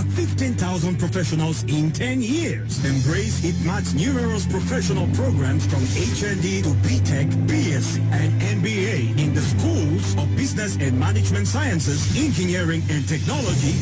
over 15,000 professionals in 10 years. Embrace HitMat's numerous professional programs from HND to BTech, BSc, and MBA in the schools of Business and Management Sciences, Engineering and Technology,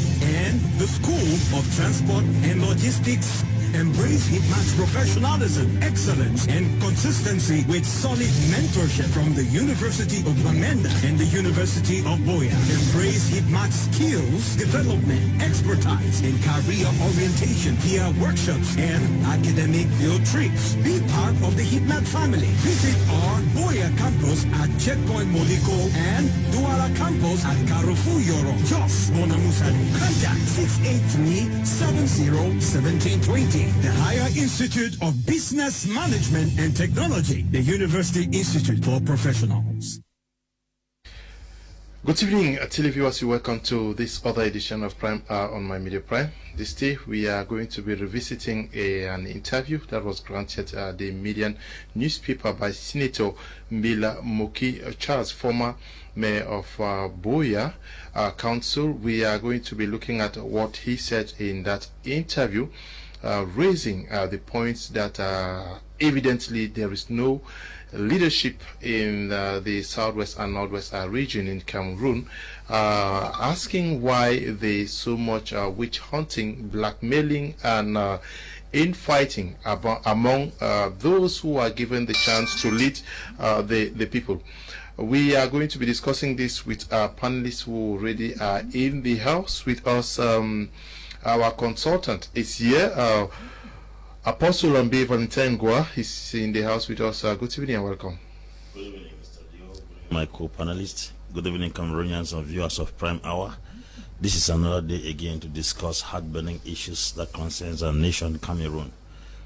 and the School of Transport and Logistics. Embrace HitMat's professionalism, excellence, and consistency with solid mentorship from the University of Bamenda and the University of Boya. Embrace HitMat's skills, development, expertise, and career orientation via workshops and academic field trips. Be part of the HitMat family. Visit our Boya campus at Checkpoint Modiko and Douala campus at Carrefour Yoro, Jos, Bonamusadu. Contact 683-70-1720. The Higher Institute of Business Management and Technology, the University Institute for Professionals. Good evening, televiewers. Welcome to this other edition of Prime on My Media Prime. This day we are going to be revisiting an interview that was granted the Median newspaper by Senator Mbella Moki Charles, former mayor of Boya Council. We are going to be looking at what he said in that interview, raising the points that evidently there is no leadership in the southwest and northwest region in Cameroon, asking why there's so much witch hunting, blackmailing, and infighting among those who are given the chance to lead the people. We are going to be discussing this with our panelists who already are in the house with us. Our consultant is here, Apostle allengagedcitizens is in the house with us. Good evening and welcome. Good evening, Mr. Dio. My co-panelists. Good evening, Cameroonians and viewers of Prime Hour. This is another day again to discuss heart-burning issues that concerns our nation, Cameroon.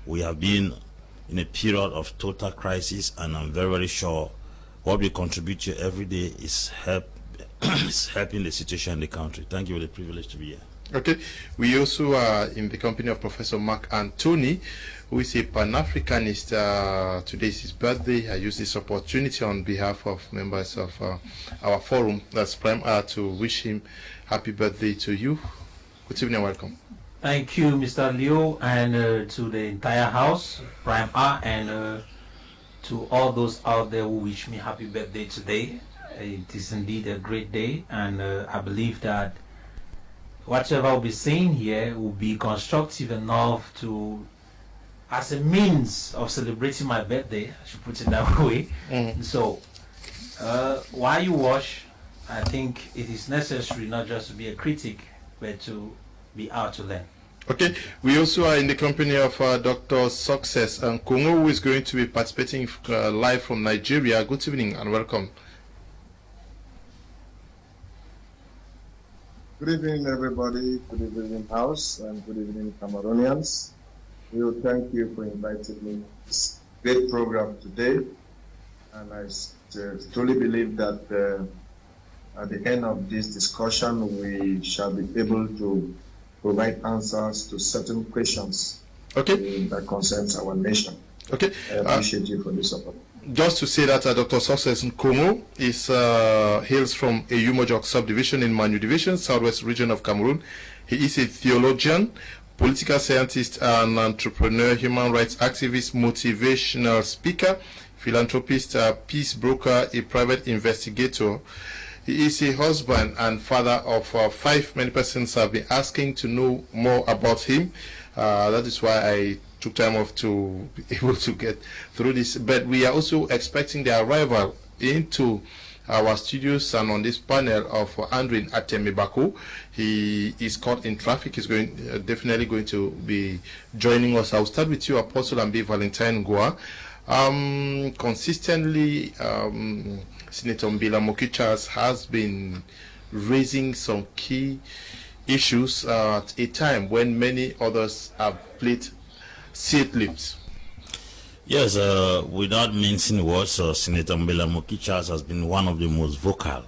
We have been in a period of total crisis, and I'm very, very sure what we contribute to every day is helping the situation in the country. Thank you for the privilege to be here. Okay, we also are in the company of Professor Mark Anthony, who is a Pan-Africanist. Today is his birthday. I use this opportunity on behalf of members of our forum, that's Prime Hour, to wish him happy birthday to you. Good evening and welcome. Thank you, Mr. Leo, and to the entire house, Prime Hour, and to all those out there who wish me happy birthday today. It is indeed a great day, and I believe that whatever we'll be saying here will be constructive enough to, as a means of celebrating my birthday, I should put it that way. So, while you watch, I think it is necessary not just to be a critic, but to be out to learn. Okay, we also are in the company of Dr. Success Nkongo, who is going to be participating live from Nigeria. Good evening and welcome. Good evening, everybody. Good evening, House, and good evening, Cameroonians. We will thank you for inviting me to this great program today. And I truly believe that at the end of this discussion, we shall be able to provide answers to certain questions that concerns our nation. Okay. I appreciate you for this support. Just to say that Dr. Success Nkongo hails from a Umojok subdivision in Manu Division, southwest region of Cameroon. He is a theologian, political scientist, an entrepreneur, human rights activist, motivational speaker, philanthropist, peace broker, a private investigator. He is a husband and father of 5. Many persons have been asking to know more about him. That is why I took time off to be able to get through this. But we are also expecting the arrival into our studios and on this panel of Andrin Atemibako. He is caught in traffic. He's definitely going to be joining us. I'll start with you, Apostle allengagedcitizens. Consistently, Senator Mbella Moki Charles has been raising some key issues at a time when many others have played seat lips. Yes, without mincing words, Senator Mbella Moki Charles has been one of the most vocal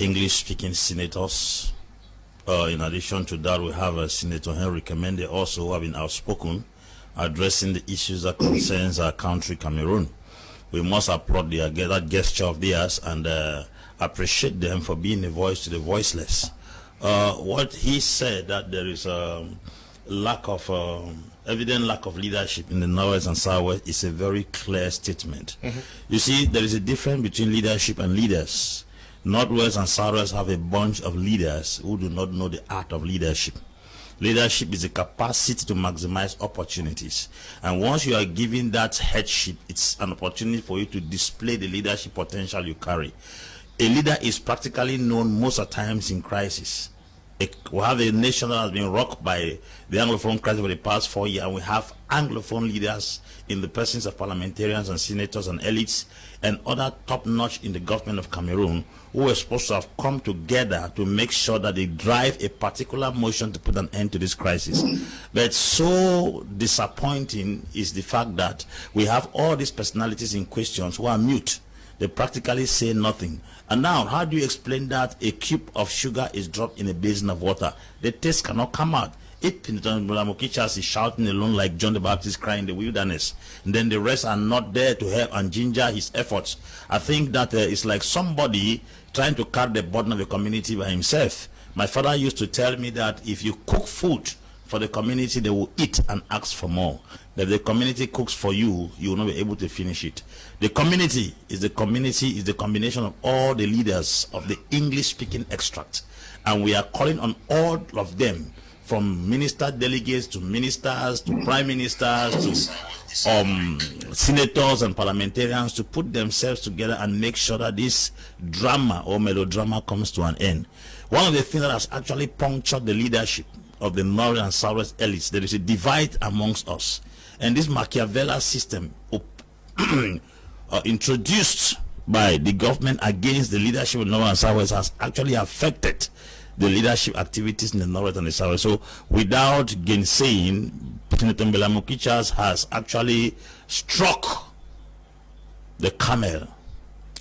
English-speaking senators. In addition to that, we have Senator Henry Kmer also, who have been outspoken, addressing the issues that concerns our country, Cameroon. We must applaud that gesture of theirs and appreciate them for being a voice to the voiceless. what he said, that there is a evident lack of leadership in the Northwest and Southwest, is a very clear statement. You see, there is a difference between leadership and leaders. Northwest and Southwest have a bunch of leaders who do not know the art of leadership. Leadership is the capacity to maximize opportunities. And once you are given that headship, it's an opportunity for you to display the leadership potential you carry. A leader is practically known most of the times in crisis. We have a nation that has been rocked by the Anglophone crisis for the past 4 years, and we have Anglophone leaders in the persons of parliamentarians and senators and elites and other top-notch in the government of Cameroon who are supposed to have come together to make sure that they drive a particular motion to put an end to this crisis. But so disappointing is the fact that we have all these personalities in questions who are mute. They practically say nothing. And now, how do you explain that a cube of sugar is dropped in a basin of water? The taste cannot come out. If Mbella Moki is shouting alone like John the Baptist crying in the wilderness, and then the rest are not there to help and ginger his efforts, I think that it's like somebody trying to carry the burden of the community by himself. My father used to tell me that if you cook food for the community, they will eat and ask for more. But if the community cooks for you, you will not be able to finish it. The community is the combination of all the leaders of the English-speaking extract, and we are calling on all of them, from minister delegates to ministers to prime ministers to senators and parliamentarians, to put themselves together and make sure that this drama or melodrama comes to an end. One of the things that has actually punctured the leadership of the Northern and Southwest elites, there is a divide amongst us. And this Machiavellian system introduced by the government against the leadership of North and Southwest has actually affected the leadership activities in the North and the South. So without gainsaying, Senator Mbella Moki has actually struck the Kamer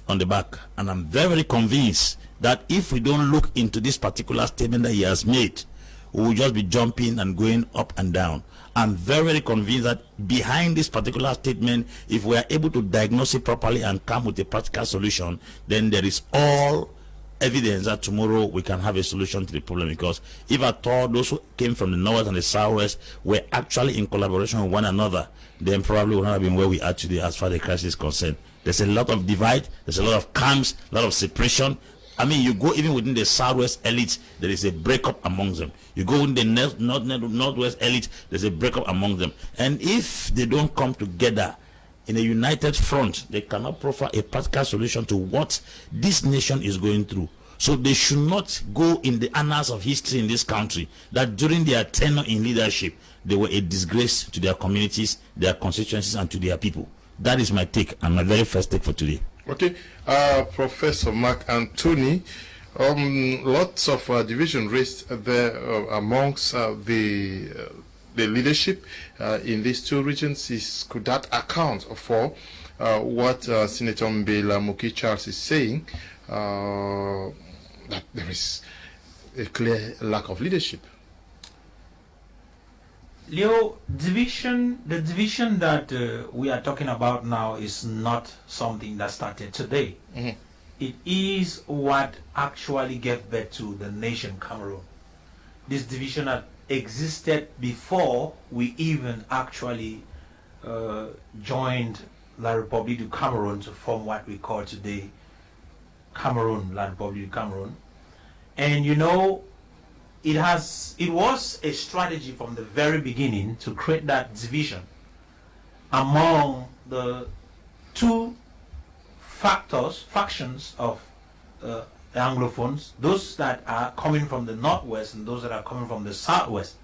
on the back. And I'm very, very convinced that if we don't look into this particular statement that he has made, we will just be jumping and going up and down. I'm very, very convinced that behind this particular statement, if we are able to diagnose it properly and come with a practical solution, then there is all evidence that tomorrow we can have a solution to the problem. Because if at all those who came from the North and the Southwest were actually in collaboration with one another, then probably would not have been where we are today as far as the crisis is concerned. There's a lot of divide, there's a lot of camps, a lot of separation. I mean, you go even within the Southwest elite, there is a breakup amongst them. You go in the Northwest elite, there's a breakup among them. And if they don't come together in a united front, they cannot provide a practical solution to what this nation is going through. So they should not go in the annals of history in this country that during their tenure in leadership, they were a disgrace to their communities, their constituencies, and to their people. That is my take, and my very first take for today. Okay, Professor Mark Anthony, lots of division raised there amongst the leadership in these two regions. Could that account for what Senator Mbella Moki Charles is saying, that there is a clear lack of leadership? Leo, the division that we are talking about now is not something that started today. It is what actually gave birth to the nation Cameroon. This division had existed before we even actually joined La République du Cameroun to form what we call today Cameroon, La République du Cameroun. And you know, it was a strategy from the very beginning to create that division among the two factions of Anglophones, those that are coming from the Northwest and those that are coming from the Southwest.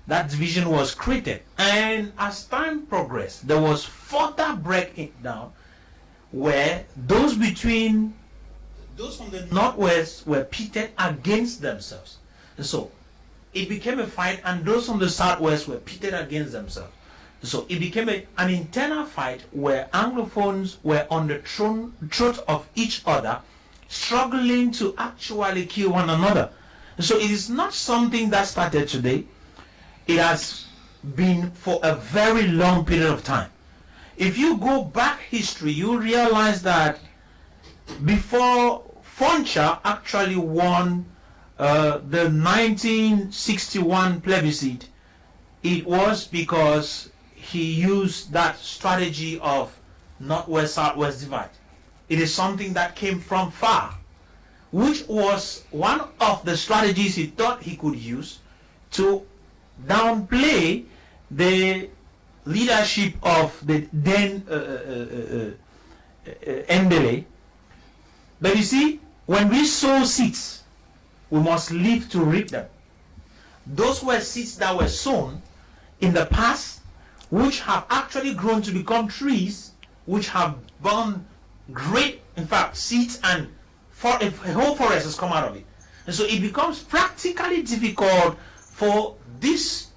That division was created, and as time progressed, there was further breaking down where those from the Northwest were pitted against themselves. And so it became a fight, and those from the Southwest were pitted against themselves. So it became an internal fight where Anglophones were on the throat of each other, struggling to actually kill one another. And so it is not something that started today. It has been for a very long period of time. If you go back history, you realize that before Foncha actually won the 1961 plebiscite, it was because he used that strategy of Northwest-Southwest divide. It is something that came from far, which was one of the strategies he thought he could use to downplay the leadership of the then Mbella. But you see, when we sow seeds, we must live to reap them. Those were seeds that were sown in the past, which have actually grown to become trees, which have borne great, in fact, seeds, and a whole forest has come out of it. And so it becomes practically difficult for these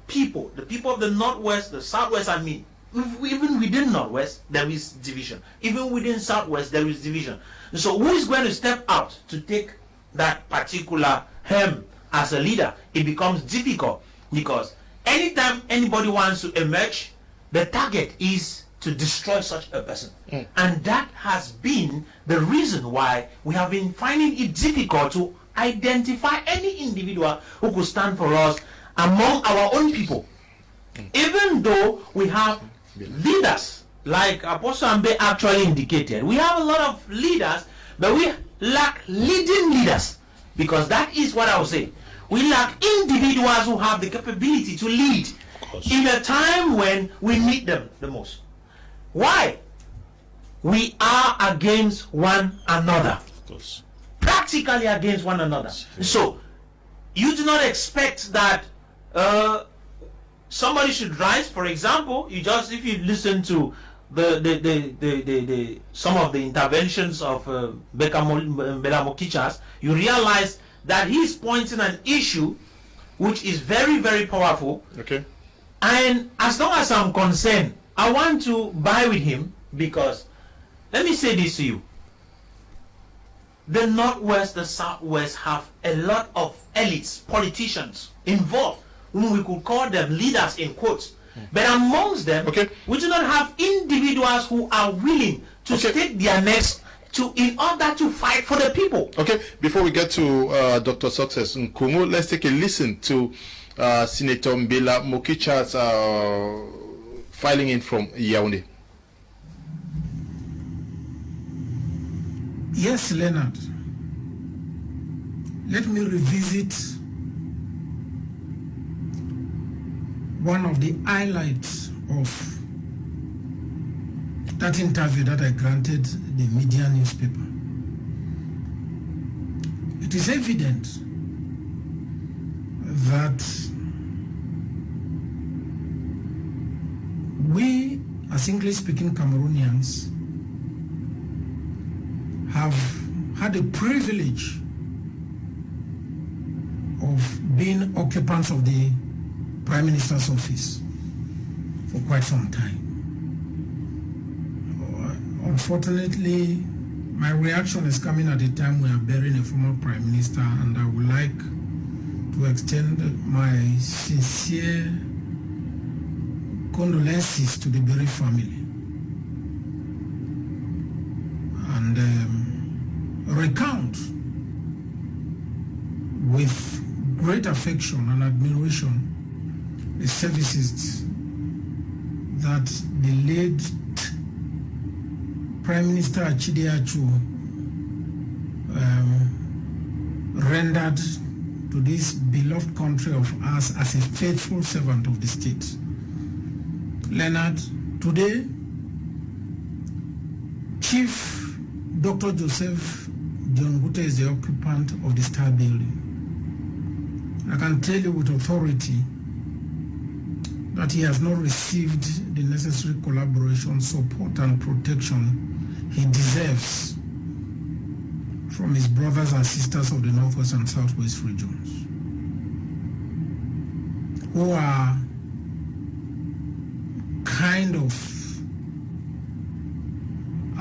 people, the people of the Northwest, the Southwest, I mean, even within Northwest, there is division. Even within Southwest, there is division. And so who is going to step out to take that particular helm as a leader? It becomes difficult because anytime anybody wants to emerge, the target is to destroy such a person. And that has been the reason why we have been finding it difficult to identify any individual who could stand for us among our own people. Even though we have leaders, like Apostle Ambe actually indicated, we have a lot of leaders, but we lack leading leaders, because that is what I was saying. We lack individuals who have the capability to lead in a time when we need them the most. Why? We are against one another. Of course. Practically against one another. So you do not expect that somebody should rise. For example, if you listen to some of the interventions of Mbella Moki, you realize that he is pointing an issue which is very, very powerful. Okay. And as long as I'm concerned, I want to buy with him, because let me say this to you. The Northwest, the Southwest have a lot of elites, politicians involved, whom we could call them leaders in quotes. But amongst them, we do not have individuals who are willing to stake their necks in order to fight for the people. Okay, before we get to Dr. Success Nkungu, let's take a listen to Senator Mbella Moki filing in from Yaoundé. Yes, Leonard. Let me revisit one of the highlights of that interview that I granted the media newspaper. It is evident that we, as English-speaking Cameroonians, have had the privilege of being occupants of the Prime Minister's office for quite some time. Unfortunately, my reaction is coming at a time we are burying a former Prime Minister, and I would like to extend my sincere condolences to the Berry family, and recount with great affection and admiration the services that the late Prime Minister Achide Achu rendered to this beloved country of ours as a faithful servant of the state. Leonard, today, Chief Dr. Joseph John Gute is the occupant of the Star Building. I can tell you with authority that he has not received the necessary collaboration, support, and protection he deserves from his brothers and sisters of the Northwest and Southwest regions, who are kind of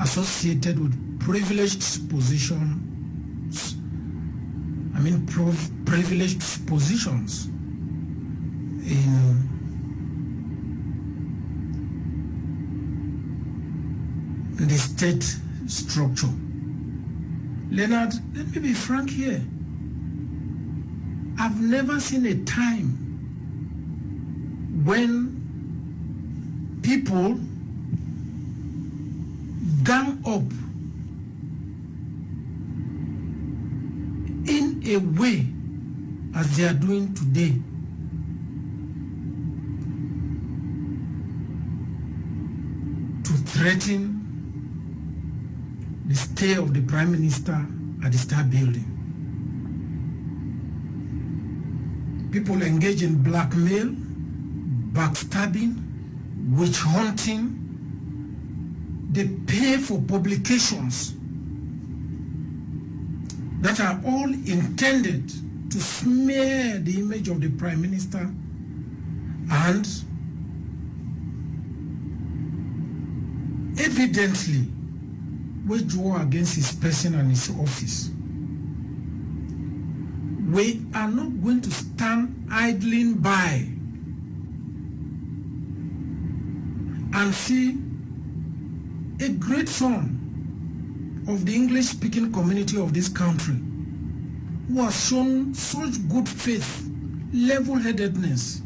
associated with privileged positions. I mean, privileged positions in the state structure. Leonard, let me be frank here. I've never seen a time when people gang up in a way as they are doing today. To threaten the stay of the Prime Minister at the Star Building. People engage in blackmail, backstabbing, witch hunting. They pay for publications that are all intended to smear the image of the Prime Minister and evidently wage war against his person and his office. We are not going to stand idling by and see a great son of the English-speaking community of this country who has shown such good faith, level-headedness,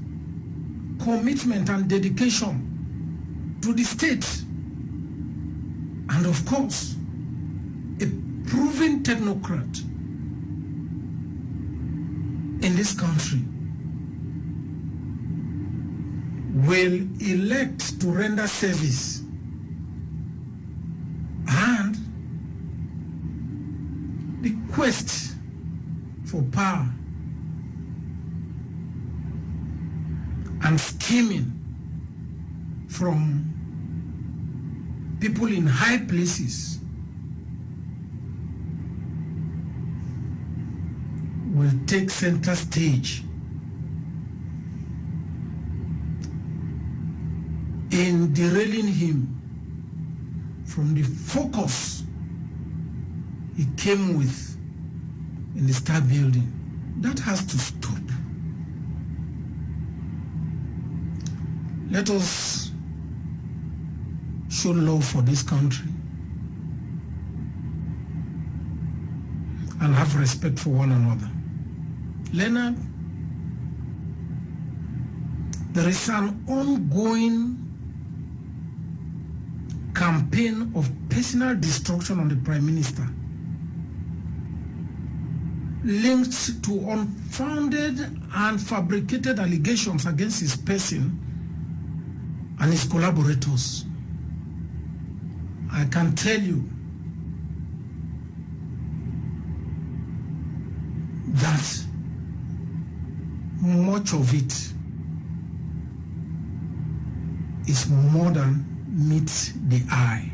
commitment and dedication to the state, and of course, a proven technocrat in this country, will elect to render service and the quest for power and scheming from people in high places will take center stage in derailing him from the focus he came with in the Star Building. That has to stop. Let us show love for this country and have respect for one another. Leonard, there is an ongoing campaign of personal destruction on the Prime Minister, linked to unfounded and fabricated allegations against his person and his collaborators. I can tell you that much of it is more than meets the eye.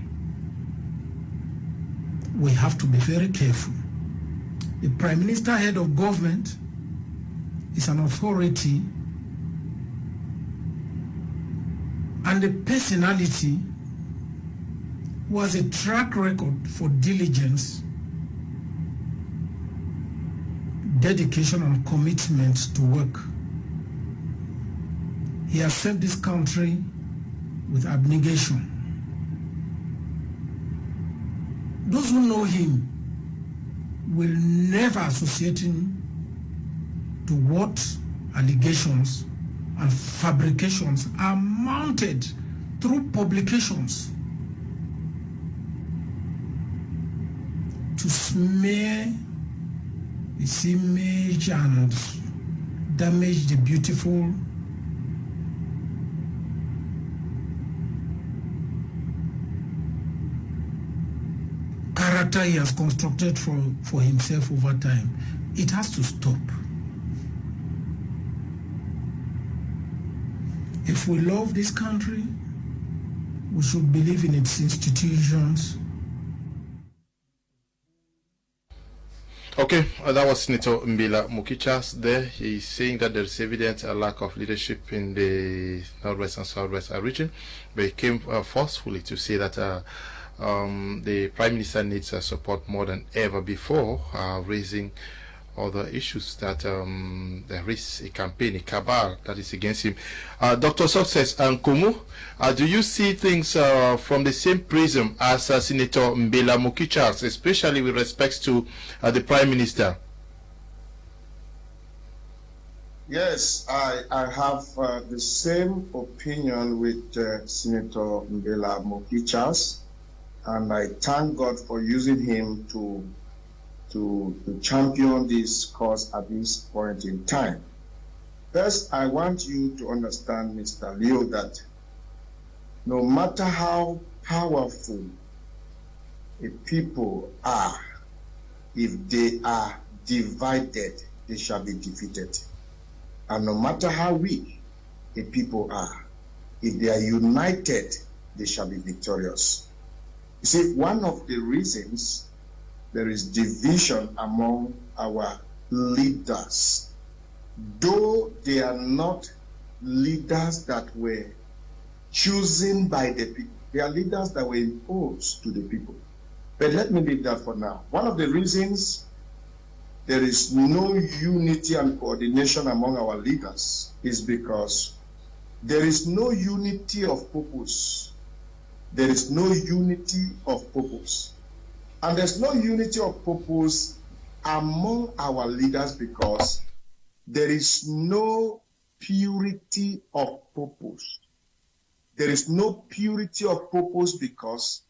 We have to be very careful. The Prime Minister, head of government, is an authority, and the personality who has a track record for diligence, dedication and commitment to work. He has served this country with abnegation. Those who know him will never associate him to what allegations and fabrications are mounted through publications to smear his image and damage the beautiful character he has constructed for himself over time. It has to stop. If we love this country, we should believe in its institutions. Okay, that was Senator Mbella Mokichas there. He's saying that there's evident a lack of leadership in the Northwest and Southwest region, but he came forcefully to say that the Prime Minister needs support more than ever before, raising other issues that there is a campaign, a cabal that is against him. Dr. Success and Kumu, do you see things from the same prism as Senator Mbella Mokichas, especially with respect to the Prime Minister? Yes, I have the same opinion with Senator Mbella Moki, and I thank God for using him to champion this cause at this point in time. First, I want you to understand, Mr. Leo, that no matter how powerful a people are, if they are divided, they shall be defeated. And no matter how weak a people are, if they are united, they shall be victorious. You see, one of the reasons there is division among our leaders, though they are not leaders that were chosen by the people, they are leaders that were imposed to the people. But let me leave that for now. One of the reasons there is no unity and coordination among our leaders is because there is no unity of purpose. There is no unity of purpose. And there's no unity of purpose among our leaders because there is no purity of purpose. There is no purity of purpose because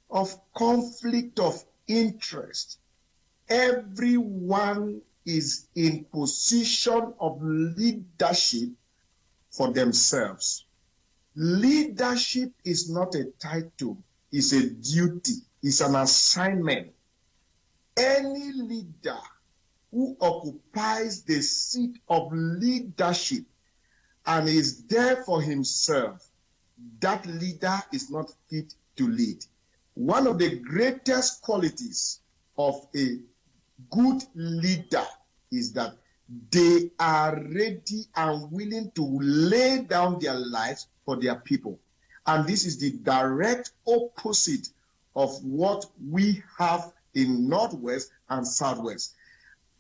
of conflict of interest. Everyone is in position of leadership for themselves. Leadership is not a title, it's a duty, it's an assignment. Any leader who occupies the seat of leadership and is there for himself, that leader is not fit to lead. One of the greatest qualities of a good leader is that they are ready and willing to lay down their lives for their people. And this is the direct opposite of what we have in Northwest and Southwest.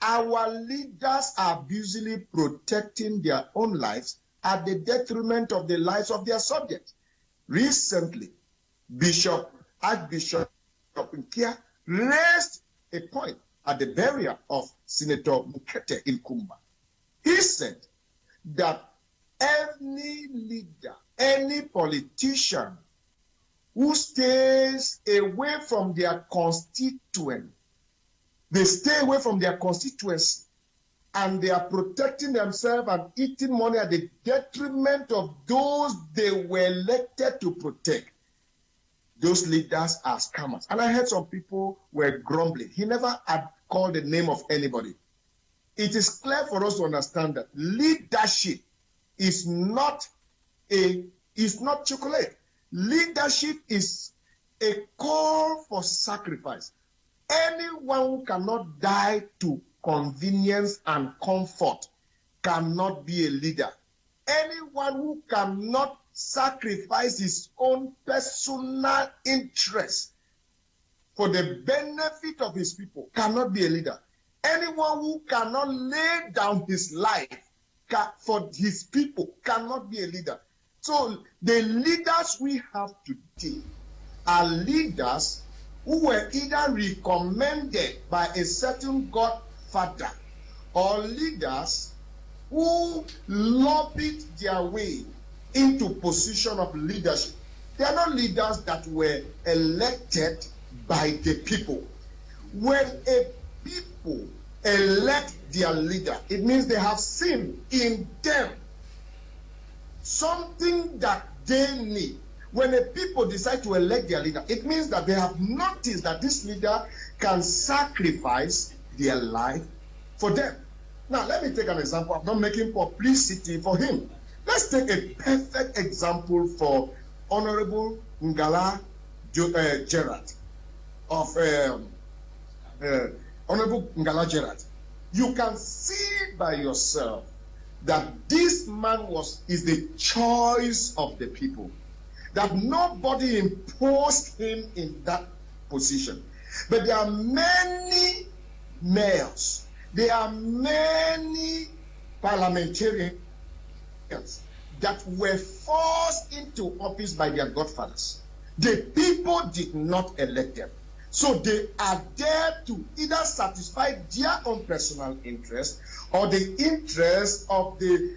Our leaders are busily protecting their own lives at the detriment of the lives of their subjects. Recently, Archbishop Nkia raised a point at the burial of Senator Mukete in Kumba. He said that any leader, any politician who stays away from their constituent, they stay away from their constituency and they are protecting themselves and eating money at the detriment of those they were elected to protect. Those leaders are scammers. And I heard some people were grumbling. He never had called the name of anybody. It is clear for us to understand that leadership is not chocolate. Leadership is a call for sacrifice. Anyone who cannot die to convenience and comfort cannot be a leader. Anyone who cannot sacrifice his own personal interest for the benefit of his people cannot be a leader. Anyone who cannot lay down his life for his people cannot be a leader. So the leaders we have today are leaders who were either recommended by a certain godfather or leaders who lobbied their way into position of leadership. They are not leaders that were elected by the people. When a people elect their leader, it means they have seen in them something that they need. When a people decide to elect their leader, it means that they have noticed that this leader can sacrifice their life for them. Now, let me take an example. I'm not making publicity for him. Let's take a perfect example for Honorable Ngala Gerard of Honorable Ngala Gerard. You can see by yourself that this man is the choice of the people, that nobody imposed him in that position. But there are many mayors, there are many parliamentarians that were forced into office by their godfathers. The people did not elect them. So they are there to either satisfy their own personal interest or the interest of the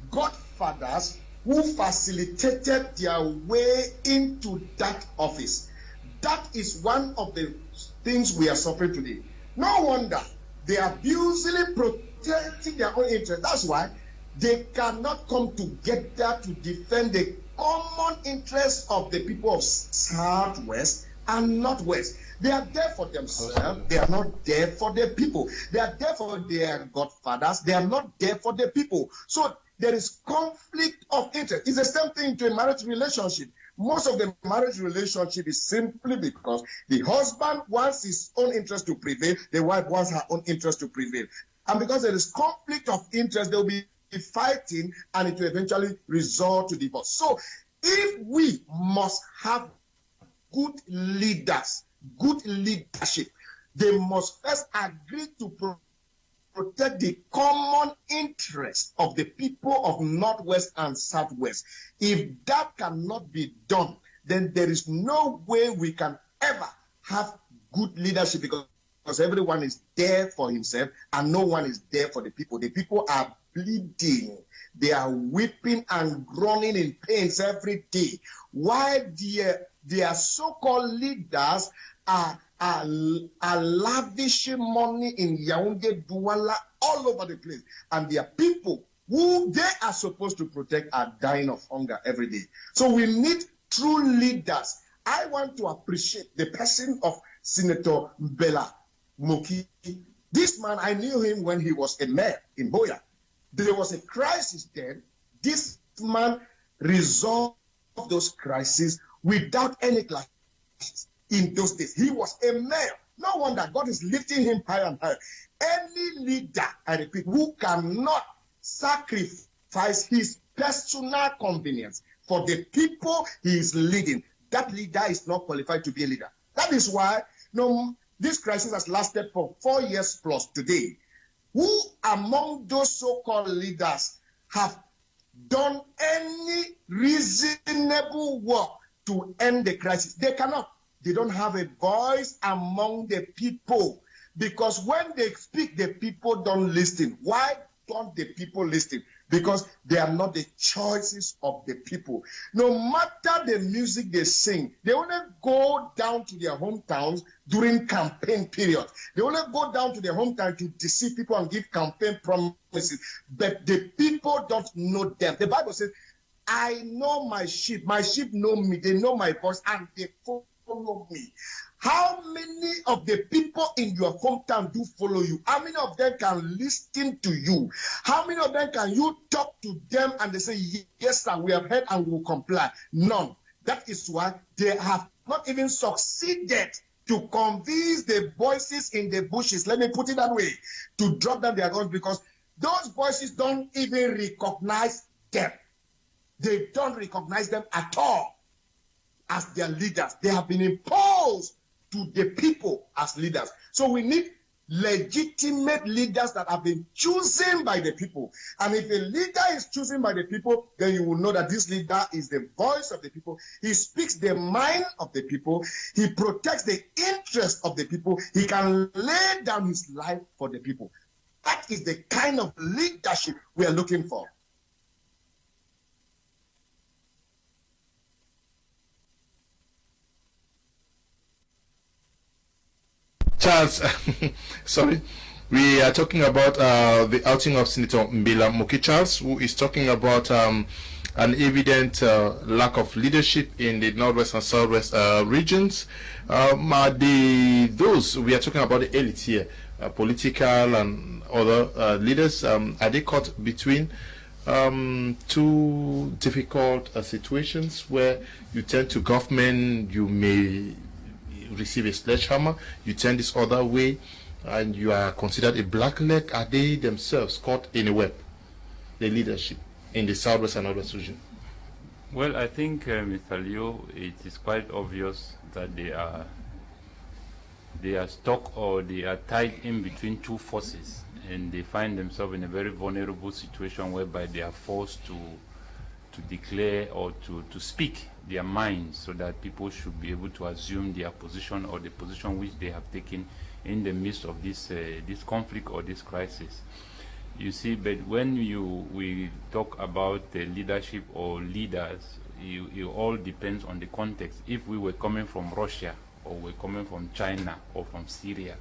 godfathers who facilitated their way into that office. That is one of the things we are suffering today. No wonder they are abusively protecting their own interest. That's why they cannot come together to defend the common interest of the people of Southwest and Northwest. They are there for themselves. They are not there for the people. They are there for their godfathers. They are not there for the people. So there is conflict of interest. It's the same thing to a marriage relationship. Most of the marriage relationship is simply because the husband wants his own interest to prevail, the wife wants her own interest to prevail. And because there is conflict of interest, there will be fighting and it will eventually result to divorce. So if we must have good leaders, good leadership, they must first agree to protect the common interest of the people of Northwest and Southwest. If that cannot be done, then there is no way we can ever have good leadership, because everyone is there for himself and no one is there for the people. The people are bleeding. They are weeping and groaning in pains every day. While their so-called leaders are lavishing money in Yaoundé, Douala, all over the place. And their people who they are supposed to protect are dying of hunger every day. So we need true leaders. I want to appreciate the person of Senator Mbella, Moki. This man, I knew him when he was a mayor in Boya. There was a crisis then. This man resolved those crises without any clashes. In those days, he was a mayor. No wonder God is lifting him higher and higher. Any leader, I repeat, who cannot sacrifice his personal convenience for the people he is leading, that leader is not qualified to be a leader. That is why this crisis has lasted for 4 years plus today. Who among those so-called leaders have done any reasonable work to end the crisis? They cannot. They don't have a voice among the people, because when they speak, the people don't listen. Why don't the people listen? Because they are not the choices of the people. No matter the music they sing, they only go down to their hometowns during campaign period. They only go down to their hometown to deceive people and give campaign promises. But the people don't know them. The Bible says, I know my sheep know me, they know my voice, and they follow me. How many of the people in your hometown do follow you? How many of them can listen to you? How many of them can you talk to them and they say, yes, sir, we have heard and we will comply? None. That is why they have not even succeeded to convince the voices in the bushes, let me put it that way, to drop down their guns, because those voices don't even recognize them. They don't recognize them at all as their leaders. They have been imposed to the people as leaders. So we need legitimate leaders that have been chosen by the people. And if a leader is chosen by the people, then you will know that this leader is the voice of the people. He speaks the mind of the people. He protects the interest of the people. He can lay down his life for the people. That is the kind of leadership we are looking for. Charles, sorry, we are talking about the outing of Senator Mbella Moki Charles, who is talking about an evident lack of leadership in the Northwest and Southwest regions. Those we are talking about the elite here, political and other leaders, are they caught between two difficult situations where you turn to government, you may receive a sledgehammer, you turn this other way, and you are considered a black leg? Are they themselves caught in a web, the leadership in the Southwest and Northwest region? Well, I think, Mr. Leo, it is quite obvious that they are stuck, or they are tied in between two forces, and they find themselves in a very vulnerable situation whereby they are forced to declare or to speak their minds, so that people should be able to assume their position or the position which they have taken in the midst of this conflict or this crisis. You see, but when we talk about leadership or leaders, it all depends on the context. If we were coming from Russia, or we're coming from China or from Syria,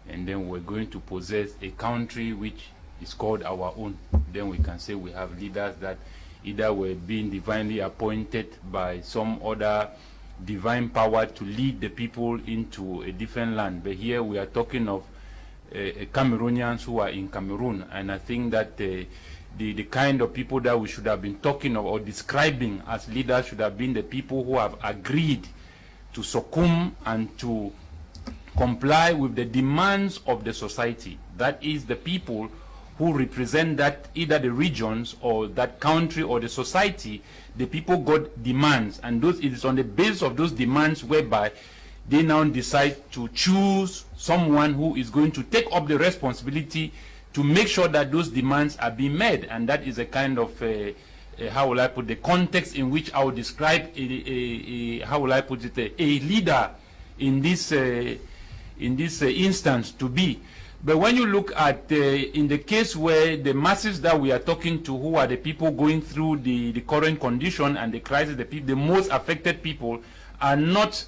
and then we're going to possess a country which is called our own, then we can say we have leaders that either were being divinely appointed by some other divine power to lead the people into a different land. But here we are talking of Cameroonians who are in Cameroon, and I think that the kind of people that we should have been talking of or describing as leaders should have been the people who have agreed to succumb and to comply with the demands of the society. That is, the people who represent that either the regions or that country or the society. The people got demands, and it is on the basis of those demands whereby they now decide to choose someone who is going to take up the responsibility to make sure that those demands are being met. And that is a kind of how will I put, the context in which I would describe how will I put it, a leader in this instance to be. But when you look at in the case where the masses that we are talking to, who are the people going through the current condition and the crisis, the most affected people are not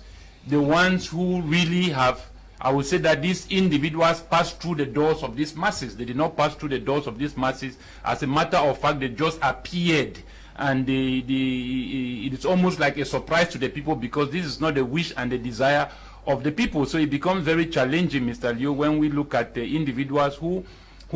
the ones who really have, I would say that these individuals passed through the doors of these masses. They did not pass through the doors of these masses. As a matter of fact, they just appeared, and it is almost like a surprise to the people, because this is not the wish and the desire of the people. So it becomes very challenging, Mr. Liu, when we look at the individuals who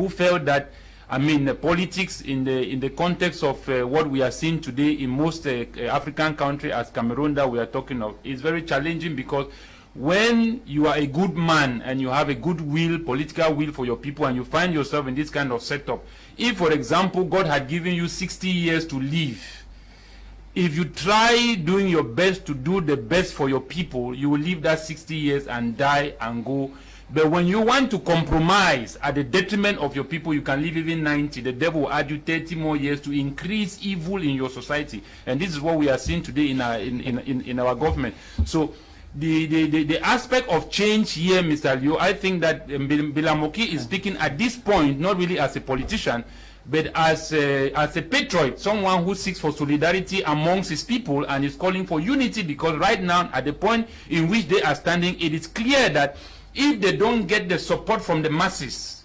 felt that, I mean, politics in the context of what we are seeing today in most African countries, as Cameroon that we are talking of, is very challenging, because when you are a good man and you have a good will, political will for your people, and you find yourself in this kind of setup, if, for example, God had given you 60 years to live, if you try doing your best to do the best for your people, you will live that 60 years and die and go. But when you want to compromise at the detriment of your people, you can live even 90. The devil will add you 30 more years to increase evil in your society. And this is what we are seeing today in our government. So the aspect of change here, Mr. Liu, I think that Mbella Moki is speaking at this point, not really as a politician, but as a patriot, someone who seeks for solidarity amongst his people and is calling for unity, because right now, at the point in which they are standing, it is clear that if they don't get the support from the masses,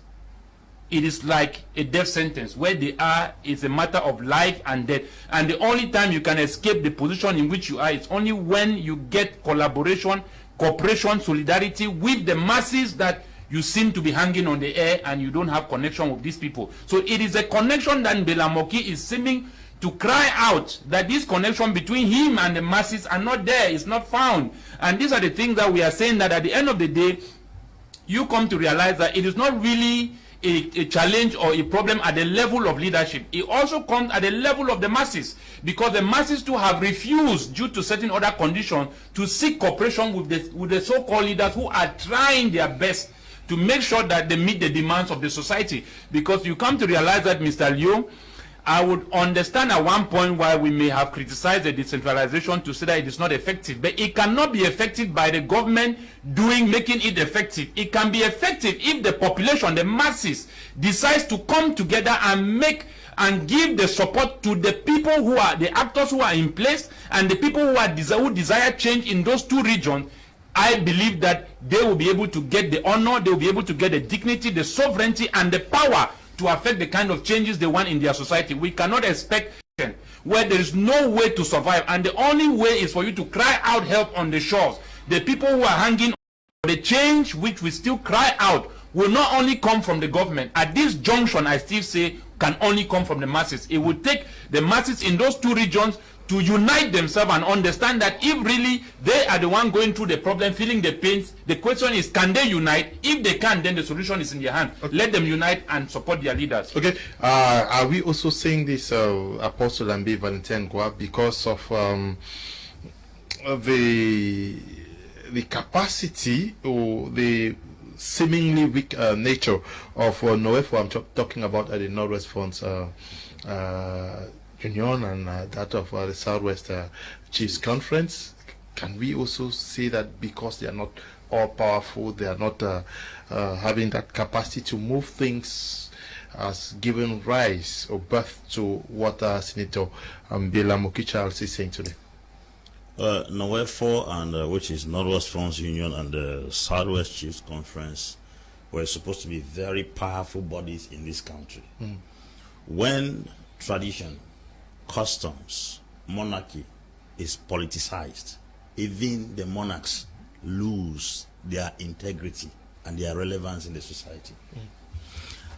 it is like a death sentence. Where they are is a matter of life and death. And the only time you can escape the position in which you are is only when you get collaboration, cooperation, solidarity with the masses that you seem to be hanging on the air, and you don't have connection with these people. So it is a connection that Mbella Moki is seeming to cry out, that this connection between him and the masses are not there, it's not found. And these are the things that we are saying, that at the end of the day, you come to realize that it is not really a challenge or a problem at the level of leadership. It also comes at the level of the masses, because the masses too have refused, due to certain other conditions, to seek cooperation with the so-called leaders who are trying their best to make sure that they meet the demands of the society. Because you come to realize that, Mr. Liu, I would understand at one point why we may have criticized the decentralization to say that it is not effective, but it cannot be effective by the government making it effective. It can be effective if the population, the masses, decides to come together and give the support to the people who are the actors who are in place, and the people who desire change in those two regions. I believe that they will be able to get the honor, they will be able to get the dignity, the sovereignty, and the power to affect the kind of changes they want in their society. We cannot expect where there is no way to survive, and the only way is for you to cry out help on the shores. The people who are hanging on the change which we still cry out will not only come from the government. At this junction, I still say, can only come from the masses. It will take the masses in those two regions to unite themselves and understand that if really they are the one going through the problem, feeling the pains, the question is, can they unite? If they can, then the solution is in their hand. Okay. Let them unite and support their leaders. Okay. Are we also saying this, Apostle Ambi Valentin Gua, because of the capacity or the seemingly weak nature of Noefo I'm talking about at the Northwest Fronts Union and that of the Southwest Chiefs Conference? Can we also say that because they are not all powerful, they are not having that capacity to move things, as given rise or birth to what Senator Mbella Moki Charles is saying today? NOWEFO, and which is Northwest Fronts Union, and the Southwest Chiefs Conference were supposed to be very powerful bodies in this country. When tradition, customs, monarchy is politicized, even the monarchs lose their integrity and their relevance in the society.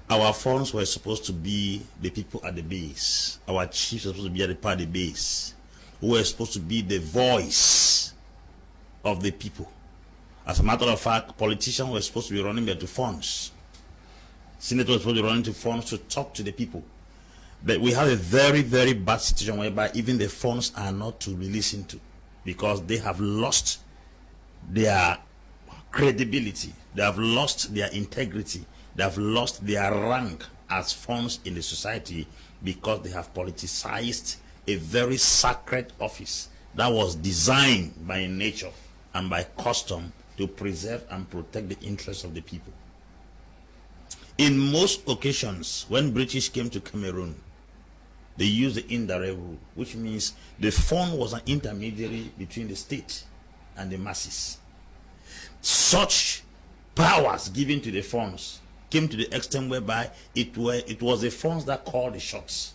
Our forms were supposed to be the people at the base. Our chiefs were supposed to be at the party base, who were supposed to be the voice of the people. As a matter of fact, politicians were supposed to be running there to funds. Senators were supposed to be running to funds to talk to the people. But we have a very, very bad situation whereby even the funds are not to be listened to, because they have lost their credibility, they have lost their integrity, they have lost their rank as funds in the society, because they have politicized a very sacred office that was designed by nature and by custom to preserve and protect the interests of the people. In most occasions, when British came to Cameroon, they used the indirect rule, which means the fund was an intermediary between the state and the masses. Such powers given to the funds came to the extent whereby it was the funds that called the shots.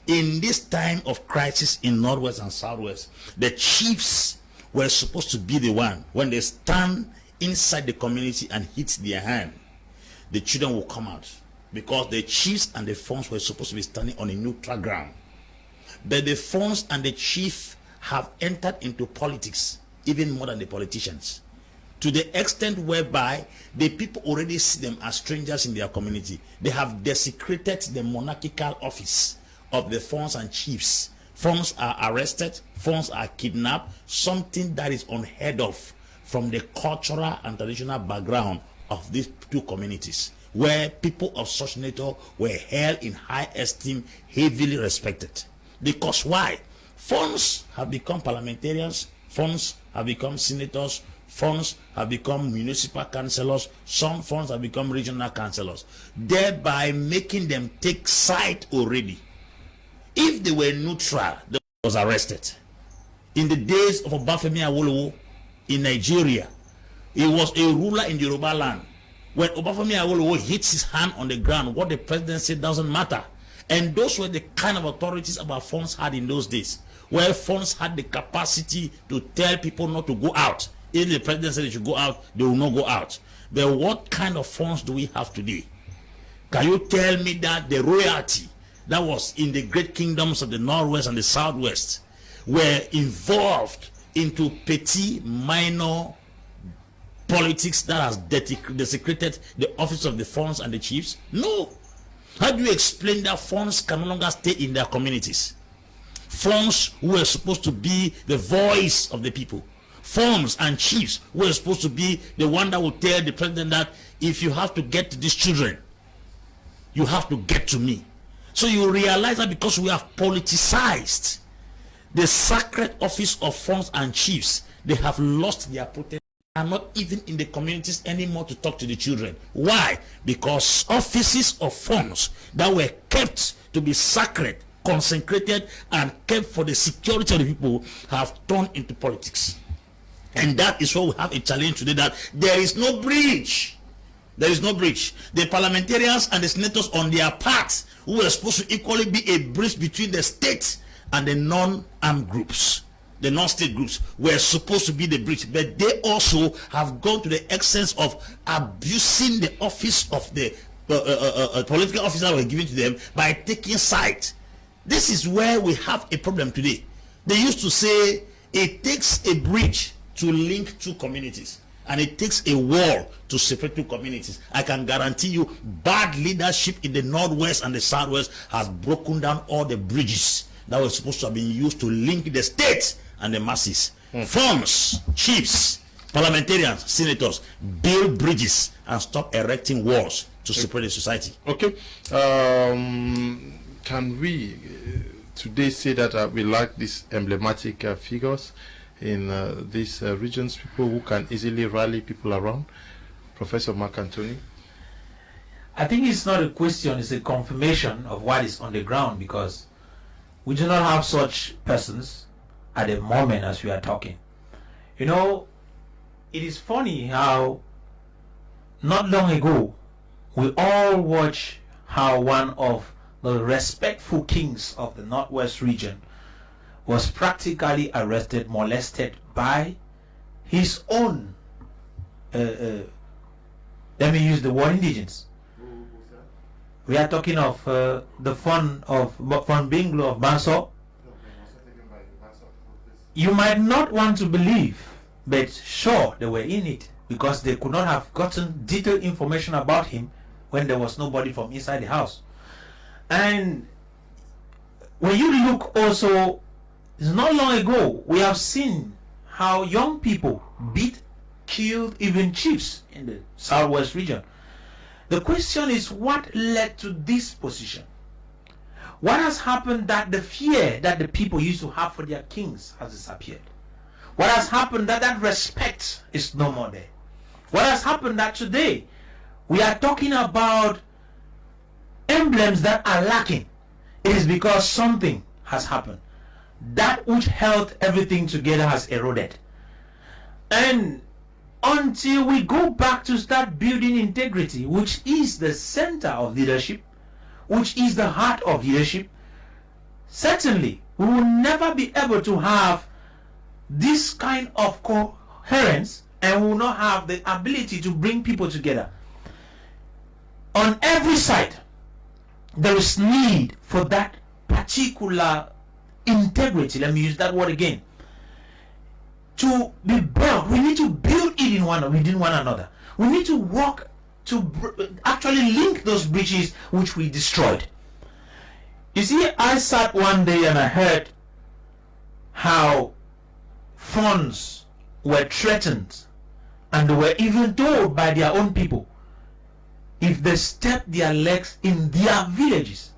In this time of crisis in Northwest and Southwest, the chiefs were supposed to be the one, when they stand inside the community and hit their hand, the children will come out, because the chiefs and the funds were supposed to be standing on a neutral ground. But the funds and the chief have entered into politics even more than the politicians, to the extent whereby the people already see them as strangers in their community. They have desecrated the monarchical office of the funds and chiefs. Funds are arrested, funds are kidnapped, something that is unheard of from the cultural and traditional background of these two communities, where people of such nature were held in high esteem, heavily respected. Because why? Funds have become parliamentarians, funds have become senators, funds have become municipal councillors, some funds have become regional councillors, thereby making them take side already. If they were neutral, they was arrested. In the days of Obafemi Awolowo in Nigeria, he was a ruler in the Yoruba land. When Obafemi Awolowo hits his hand on the ground, what the president said doesn't matter. And those were the kind of authorities our funds had in those days, where funds had the capacity to tell people not to go out. If the president said they should go out, they will not go out. But what kind of funds do we have today? Can you tell me that the royalty that was in the great kingdoms of the Northwest and the Southwest were involved into petty, minor politics that has desecrated the office of the funds and the chiefs? No. How do you explain that funds can no longer stay in their communities? Funds who were supposed to be the voice of the people, funds and chiefs who were supposed to be the one that would tell the president that if you have to get to these children, you have to get to me. So you realize that because we have politicized the sacred office of funds and chiefs, they have lost their protection, are not even in the communities anymore to talk to the children. Why? Because offices of funds that were kept to be sacred, consecrated, and kept for the security of the people have turned into politics. And that is why we have a challenge today, that there is no bridge. There is no bridge. The parliamentarians and the senators on their part, who were supposed to equally be a bridge between the state and the non-armed groups, the non-state groups, were supposed to be the bridge, but they also have gone to the extent of abusing the office of the political officer that were given to them by taking sides. This is where we have a problem today. They used to say it takes a bridge to link two communities, and it takes a wall to separate two communities. I can guarantee you, bad leadership in the Northwest and the Southwest has broken down all the bridges that were supposed to have been used to link the states and the masses. Funds, chiefs, parliamentarians, senators, build bridges and stop erecting walls to separate the society. Okay. Can we today say that we lack these emblematic figures in these regions, people who can easily rally people around? Professor Mark Anthony? I think it's not a question, it's a confirmation of what is on the ground, because we do not have such persons at the moment as we are talking. You know, it is funny how not long ago we all watched how one of the respectful kings of the Northwest region was practically arrested, molested by his own, let me use the word, indigenous. We are talking of the fund of Binglo of Banso. You might not want to believe, but sure, they were in it, because they could not have gotten detailed information about him when there was nobody from inside the house. And when you look also, it's not long ago, we have seen how young people beat, killed even chiefs in the Southwest region. The question is, what led to this position? What has happened that the fear that the people used to have for their kings has disappeared? What has happened that that respect is no more there? What has happened that today we are talking about emblems that are lacking? It is because something has happened. That which held everything together has eroded. And until we go back to start building integrity, which is the center of leadership, which is the heart of leadership, certainly we will never be able to have this kind of coherence, and we will not have the ability to bring people together. On every side, there is need for that particular integrity, let me use that word again, to be built. We need to build it within one another. We need to work to actually link those bridges which we destroyed. You see, I sat one day and I heard how funds were threatened, and they were even told by their own people, if they step their legs in their villages,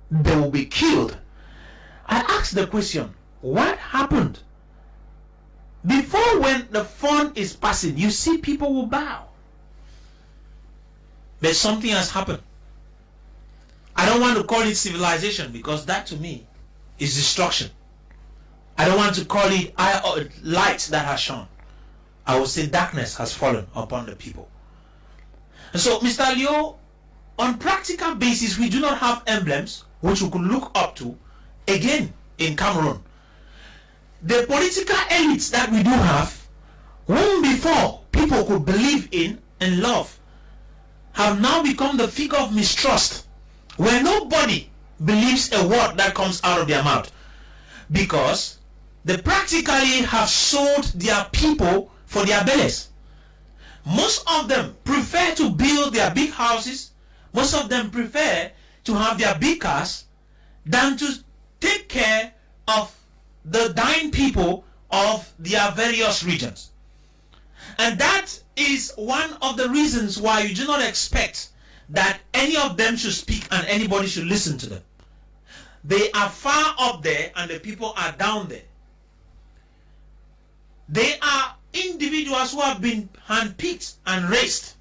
they will be killed. I asked the question, what happened? Before, when the fund is passing, you see people will bow. But something has happened. I don't want to call it civilization, because that to me is destruction. I don't want to call it light that has shone. I would say darkness has fallen upon the people. And so, Mr. Leo, on practical basis, we do not have emblems which we could look up to again in Cameroon. The political elites that we do have, whom before people could believe in and love, have now become the figure of mistrust, where nobody believes a word that comes out of their mouth, because they practically have sold their people for their bellies. Most of them prefer to build their big houses, most of them prefer to have their big cars, than to take care of the dying people of their various regions. And that is one of the reasons why you do not expect that any of them should speak and anybody should listen to them. They are far up there and the people are down there. They are individuals who have been handpicked and raised.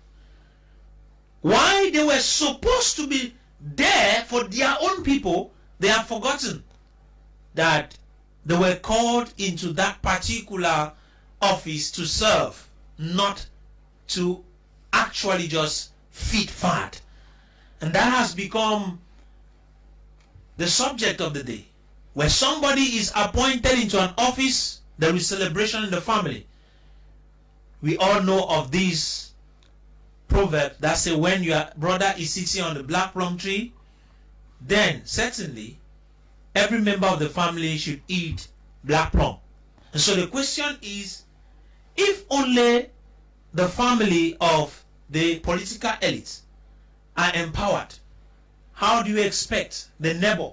Why they were supposed to be there for their own people, they have forgotten that they were called into that particular office to serve, not to actually just feed fat. And that has become the subject of the day. Where somebody is appointed into an office, there is celebration in the family. We all know of this proverb that says, when your brother is sitting on the black plum tree, then certainly every member of the family should eat black plum. And so the question is, if only the family of the political elites are empowered, how do you expect the neighbor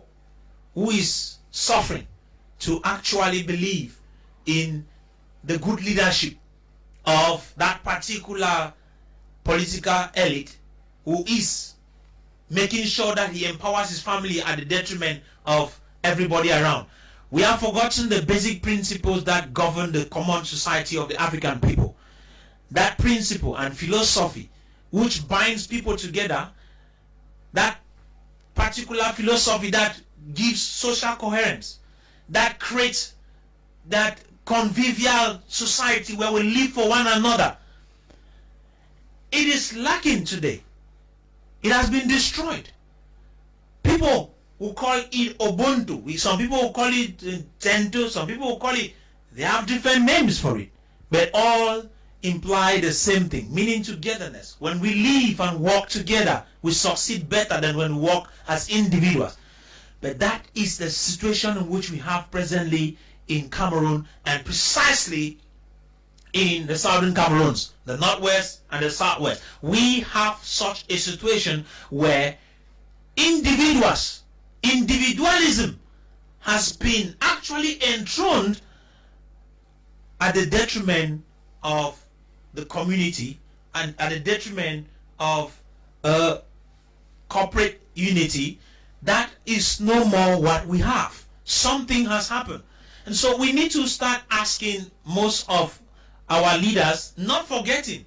who is suffering to actually believe in the good leadership of that particular political elite who is making sure that he empowers his family at the detriment of everybody around. We have forgotten the basic principles that govern the common society of the African people. That principle and philosophy which binds people together, that particular philosophy that gives social coherence, that creates that convivial society where we live for one another. It is lacking today. It has been destroyed. People will call it Ubuntu. Some people will call it Tento. Some people will call it, they have different names for it. But all imply the same thing, meaning togetherness. When we live and work together, we succeed better than when we work as individuals. But that is the situation in which we have presently in Cameroon, and precisely in the southern Cameroons, the northwest and the southwest. We have such a situation where individualism has been actually enthroned at the detriment of the community and at the detriment of corporate unity. That is no more what we have. Something has happened. And so we need to start asking most of our leaders, not forgetting,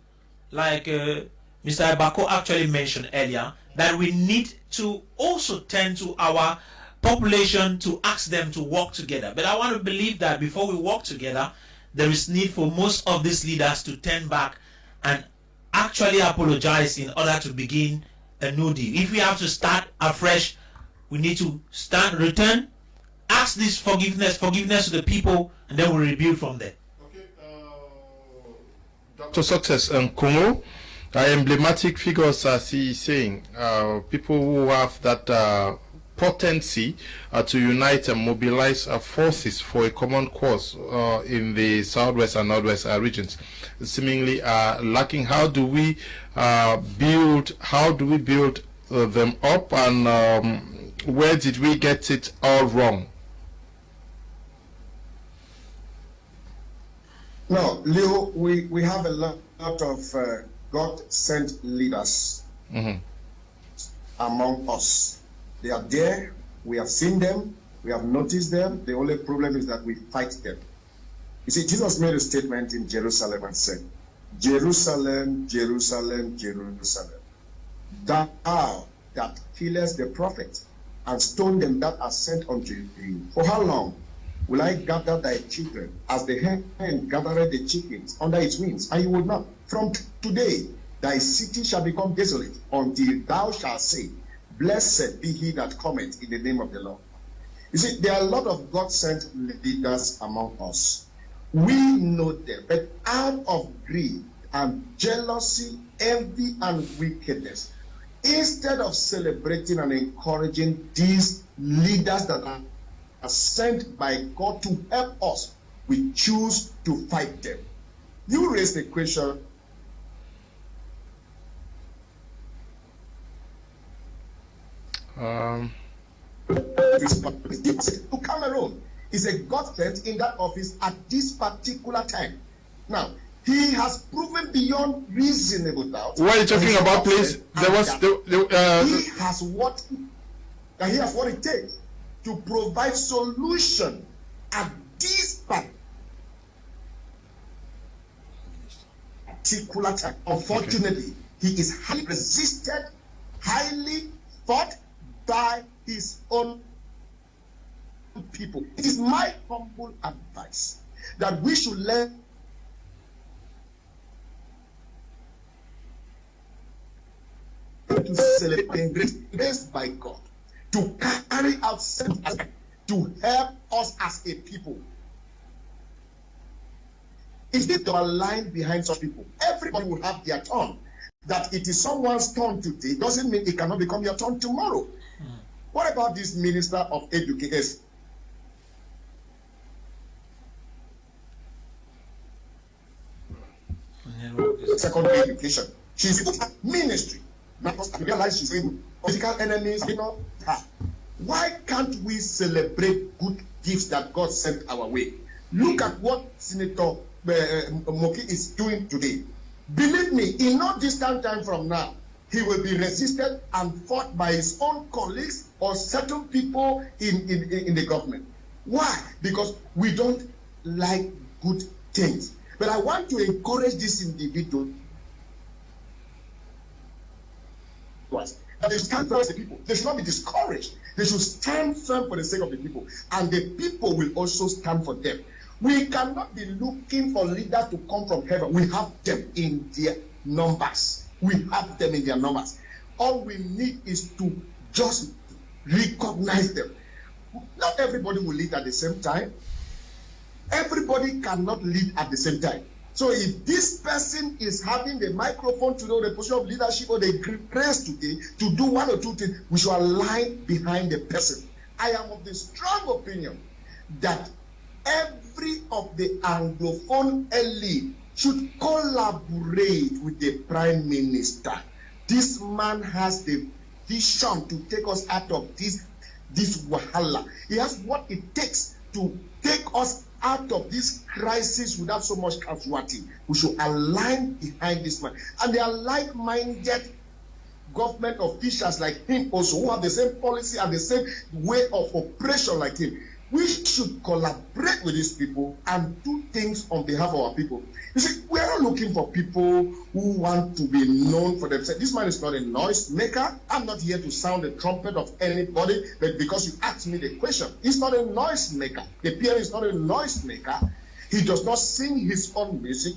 like Mr. Abako actually mentioned earlier, that we need to also tend to our population to ask them to work together. But I want to believe that before we work together, there is need for most of these leaders to turn back and actually apologize in order to begin a new deal. If we have to start afresh, we need to return, ask this forgiveness to the people, and then we'll rebuild from there. Okay, Dr. Success and Congo, emblematic figures, as he is saying, people who have that potency to unite and mobilize forces for a common cause in the southwest and northwest regions, seemingly lacking. How do we build them up, and where did we get it all wrong? No, Leo, we have a lot of God-sent leaders among us. They are there, we have seen them, we have noticed them. The only problem is that we fight them. You see, Jesus made a statement in Jerusalem and said, Jerusalem, Jerusalem, Jerusalem, thou that killest the prophet and stone them that are sent unto you. For how long will I gather thy children as the hen gathereth the chickens under its wings? And you will not. From today thy city shall become desolate until thou shalt say, blessed be he that cometh in the name of the Lord. You see, there are a lot of God-sent leaders among us. We know them, but out of greed and jealousy, envy and wickedness, instead of celebrating and encouraging these leaders that are sent by God to help us, we choose to fight them. You raised the question to Cameroon is a God sent in that office at this particular time. Now, he has proven beyond reasonable doubt. What are you talking about, please? There was he has what it takes to provide solution at this particular time. Unfortunately, he is highly resisted, highly fought by his own people. It is my humble advice that we should learn to celebrate grace by God, to carry out certain aspects to help us as a people. If they are lying behind such people, everybody will have their turn. That it is someone's turn today doesn't mean it cannot become your turn tomorrow. What about this Minister of Education? Secondary education. She's put her ministry because I realize she's in political enemies, Why can't we celebrate good gifts that God sent our way? Look at what Senator Moki is doing today. Believe me, in no distant time from now, he will be resisted and fought by his own colleagues or certain people in the government. Why? Because we don't like good things. But I want to encourage this individual that they stand for the people. They should not be discouraged. They should stand firm for the sake of the people. And the people will also stand for them. We cannot be looking for leaders to come from heaven. We have them in their numbers. We have them in their numbers. All we need is to just recognize them. Not everybody will lead at the same time. Everybody cannot lead at the same time. So if this person is having the microphone to know the position of leadership or the grace today to do one or two things, we should align behind the person. I am of the strong opinion that every of the Anglophone elite should collaborate with the Prime Minister. This man has the vision to take us out of this wahala. He has what it takes to take us out of this crisis without so much casualty. We should align behind this man. And they are like-minded government officials like him also, who have the same policy and the same way of operation like him. We should collaborate with these people and do things on behalf of our people. You see, we are not looking for people who want to be known for themselves. This man is not a noise maker. I'm not here to sound the trumpet of anybody, but because you asked me the question, he's not a noise maker. The PM is not a noise maker. He does not sing his own music.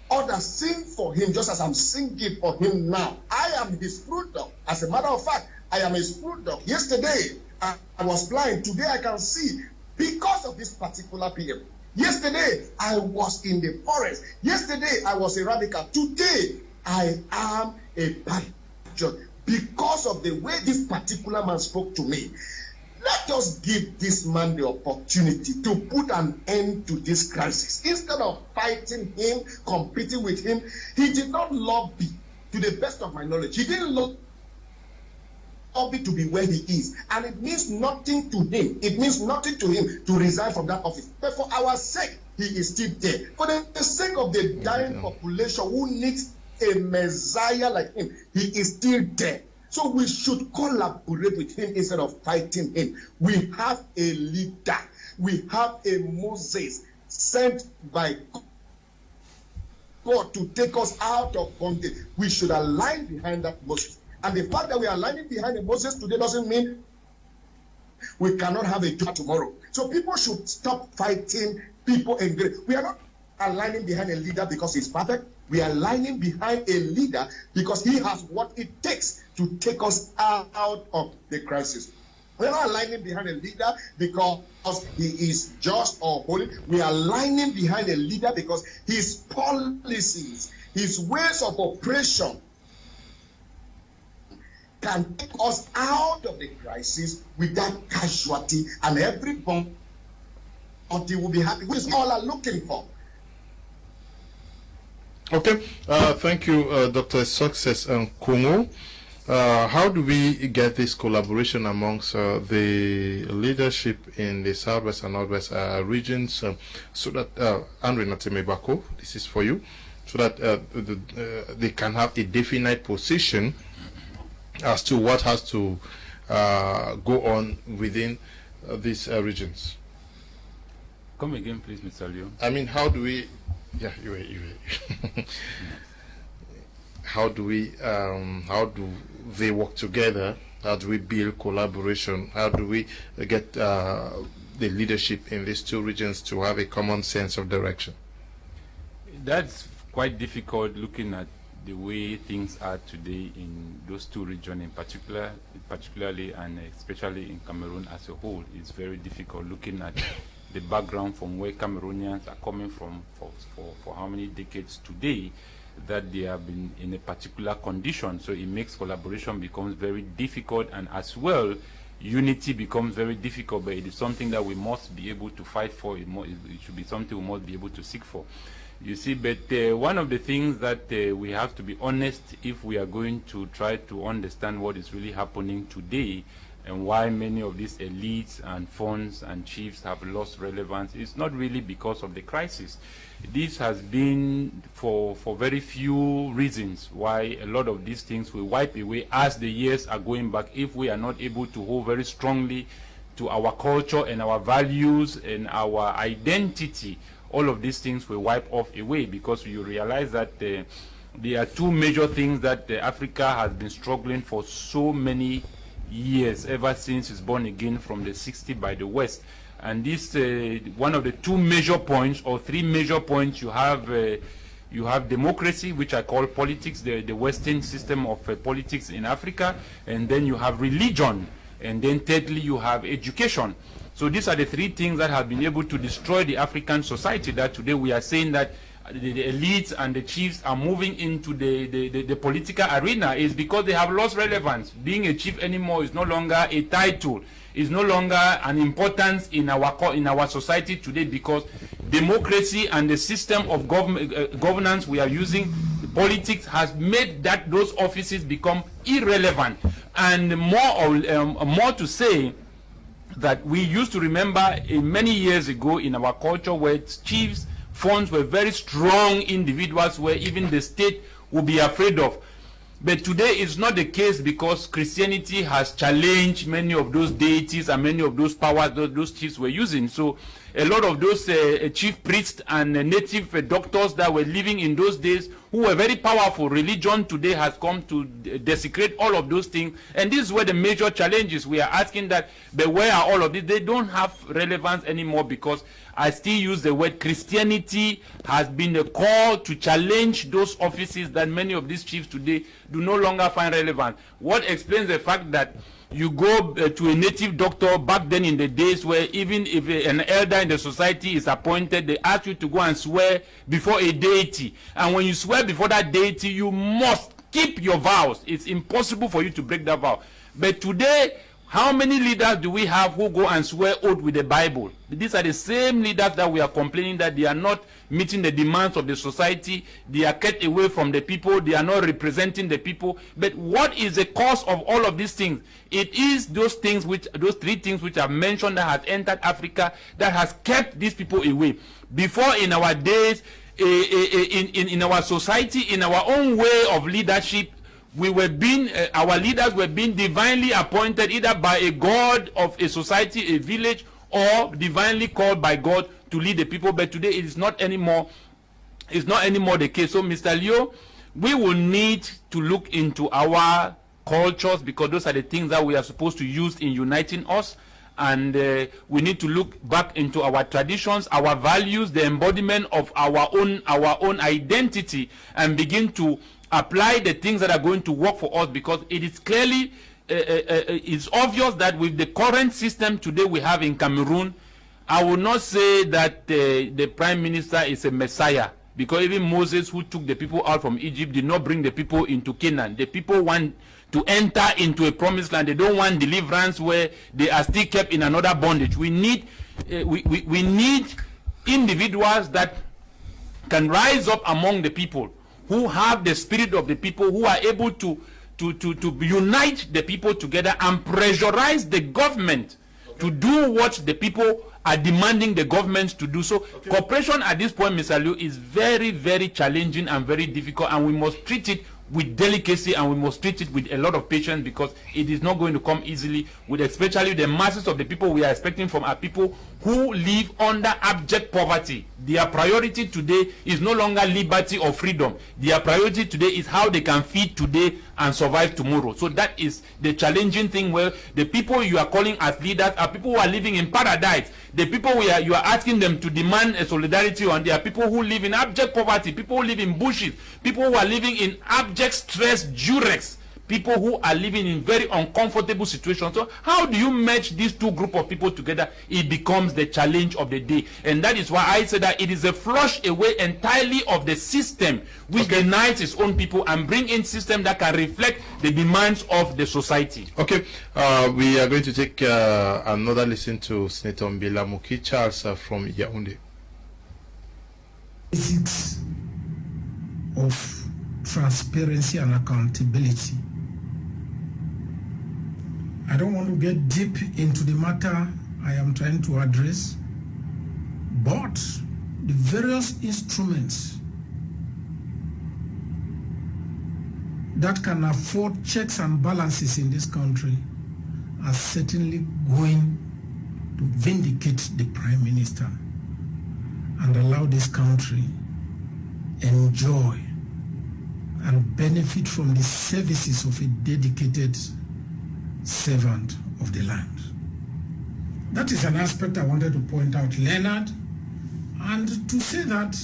Others sing for him just as I'm singing for him now. I am his fruit dog. As a matter of fact, I am his fruit dog. Yesterday, I was blind. Today I can see because of this particular PM. Yesterday I was in the forest. Yesterday I was a radical. Today I am a patriot because of the way this particular man spoke to me. Let us give this man the opportunity to put an end to this crisis. Instead of fighting him, competing with him, he did not lobby. To the best of my knowledge, he didn't lobby to be where he is, and it means nothing to him. It means nothing to him to resign from that office. But for our sake, he is still there. For the sake of the dying population who needs a messiah like him, he is still there. So we should collaborate with him instead of fighting him. We have a leader. We have a Moses sent by God to take us out of bondage. We should align behind that Moses. And the fact that we are aligning behind the Moses today doesn't mean we cannot have a job tomorrow. So people should stop fighting people in grace. We are not aligning behind a leader because he's perfect. We are aligning behind a leader because he has what it takes to take us out of the crisis. We are not aligning behind a leader because he is just or holy. We are aligning behind a leader because his policies, his ways of operation can take us out of the crisis without casualty, and everybody will be happy, which is all are looking for. Okay, thank you, Dr. Success and Kongo. How do we get this collaboration amongst the leadership in the Southwest and Northwest regions so that, Andre Natemebako, this is for you, so that they can have a definite position as to what has to go on within these regions? Come again, please, Mr. Leo. I mean, how do we... Yeah, you how do they work together? How do we build collaboration? How do we get the leadership in these two regions to have a common sense of direction? That's quite difficult looking at the way things are today in those two regions in particularly and especially in Cameroon as a whole. It's very difficult looking at the background from where Cameroonians are coming from for how many decades today, that they have been in a particular condition. So it makes collaboration becomes very difficult, and as well unity becomes very difficult, but it is something that we must be able to fight for. It should be something we must be able to seek for. You see, but one of the things that we have to be honest if we are going to try to understand what is really happening today and why many of these elites and funds and chiefs have lost relevance is not really because of the crisis. This has been for very few reasons why a lot of these things will wipe away as the years are going back if we are not able to hold very strongly to our culture and our values and our identity. All of these things will wipe off away, because you realize that there are two major things that Africa has been struggling for so many years, ever since it's born again from the 60s by the West. And this one of the two major points, or three major points, you have democracy, which I call politics, the Western system of politics in Africa, and then you have religion, and then thirdly you have education. So these are the three things that have been able to destroy the African society, that today we are saying that the elites and the chiefs are moving into the political arena is because they have lost relevance. Being a chief anymore is no longer a title, is no longer an importance in our society today, because democracy and the system of governance we are using, politics, has made those offices become irrelevant. And more to say, that we used to remember many years ago in our culture, where chiefs, funds were very strong individuals where even the state would be afraid of. But today it's not the case, because Christianity has challenged many of those deities and many of those powers those chiefs were using. So a lot of those chief priests and native doctors that were living in those days, who were very powerful, religion today has come to desecrate all of those things. And this is where the major challenge is. We are asking that, but where are all of these? They don't have relevance anymore, because I still use the word Christianity has been the call to challenge those offices that many of these chiefs today do no longer find relevant. What explains the fact that you go to a native doctor back then in the days, where even if an elder in the society is appointed, they ask you to go and swear before a deity. And when you swear before that deity, you must keep your vows. It's impossible for you to break that vow. But today, how many leaders do we have who go and swear oath with the Bible? These are the same leaders that we are complaining that they are not meeting the demands of the society. They are kept away from the people. They are not representing the people. But what is the cause of all of these things? It is those three things which I've mentioned that has entered Africa, that has kept these people away. Before, in our days, in our society, in our own way of leadership, our leaders were being divinely appointed either by a god of a society, a village, or divinely called by God to lead the people. But today it is not anymore. It's not anymore the case. So, Mr. Leo, we will need to look into our cultures, because those are the things that we are supposed to use in uniting us. And we need to look back into our traditions, our values, the embodiment of our own identity, and begin to apply the things that are going to work for us, because it is clearly it's obvious that with the current system today we have in Cameroon, I will not say that the prime minister is a messiah, because even Moses, who took the people out from Egypt, did not bring the people into Canaan. The people want to enter into a promised land. They don't want deliverance where they are still kept in another bondage. We need we need individuals that can rise up among the people, who have the spirit of the people, who are able to unite the people together and pressurize the government to do what the people are demanding the government to do. So cooperation at this point, Mr. Liu, is very, very challenging and very difficult, and we must treat it with delicacy, and we must treat it with a lot of patience, because it is not going to come easily, with especially the masses of the people we are expecting from our people who live under abject poverty. Their priority today is no longer liberty or freedom. Their priority today is how they can feed today and survive tomorrow. So that is the challenging thing, where the people you are calling as leaders are people who are living in paradise. The people you are asking them to demand a solidarity on, they are people who live in abject poverty, people who live in bushes, people who are living in abject stress, durex, people who are living in very uncomfortable situations. So how do you match these two groups of people together? It becomes the challenge of the day. And that is why I say that it is a flush away entirely of the system which denies its own people, and bring in system that can reflect the demands of the society. Okay, we are going to take another listen to Senator Mbella Moki Charles from Yaoundé. Basics of transparency and accountability. I don't want to get deep into the matter I am trying to address, but the various instruments that can afford checks and balances in this country are certainly going to vindicate the Prime Minister and allow this country enjoy and benefit from the services of a dedicated servant of the land. That is an aspect I wanted to point out, Leonard, and to say that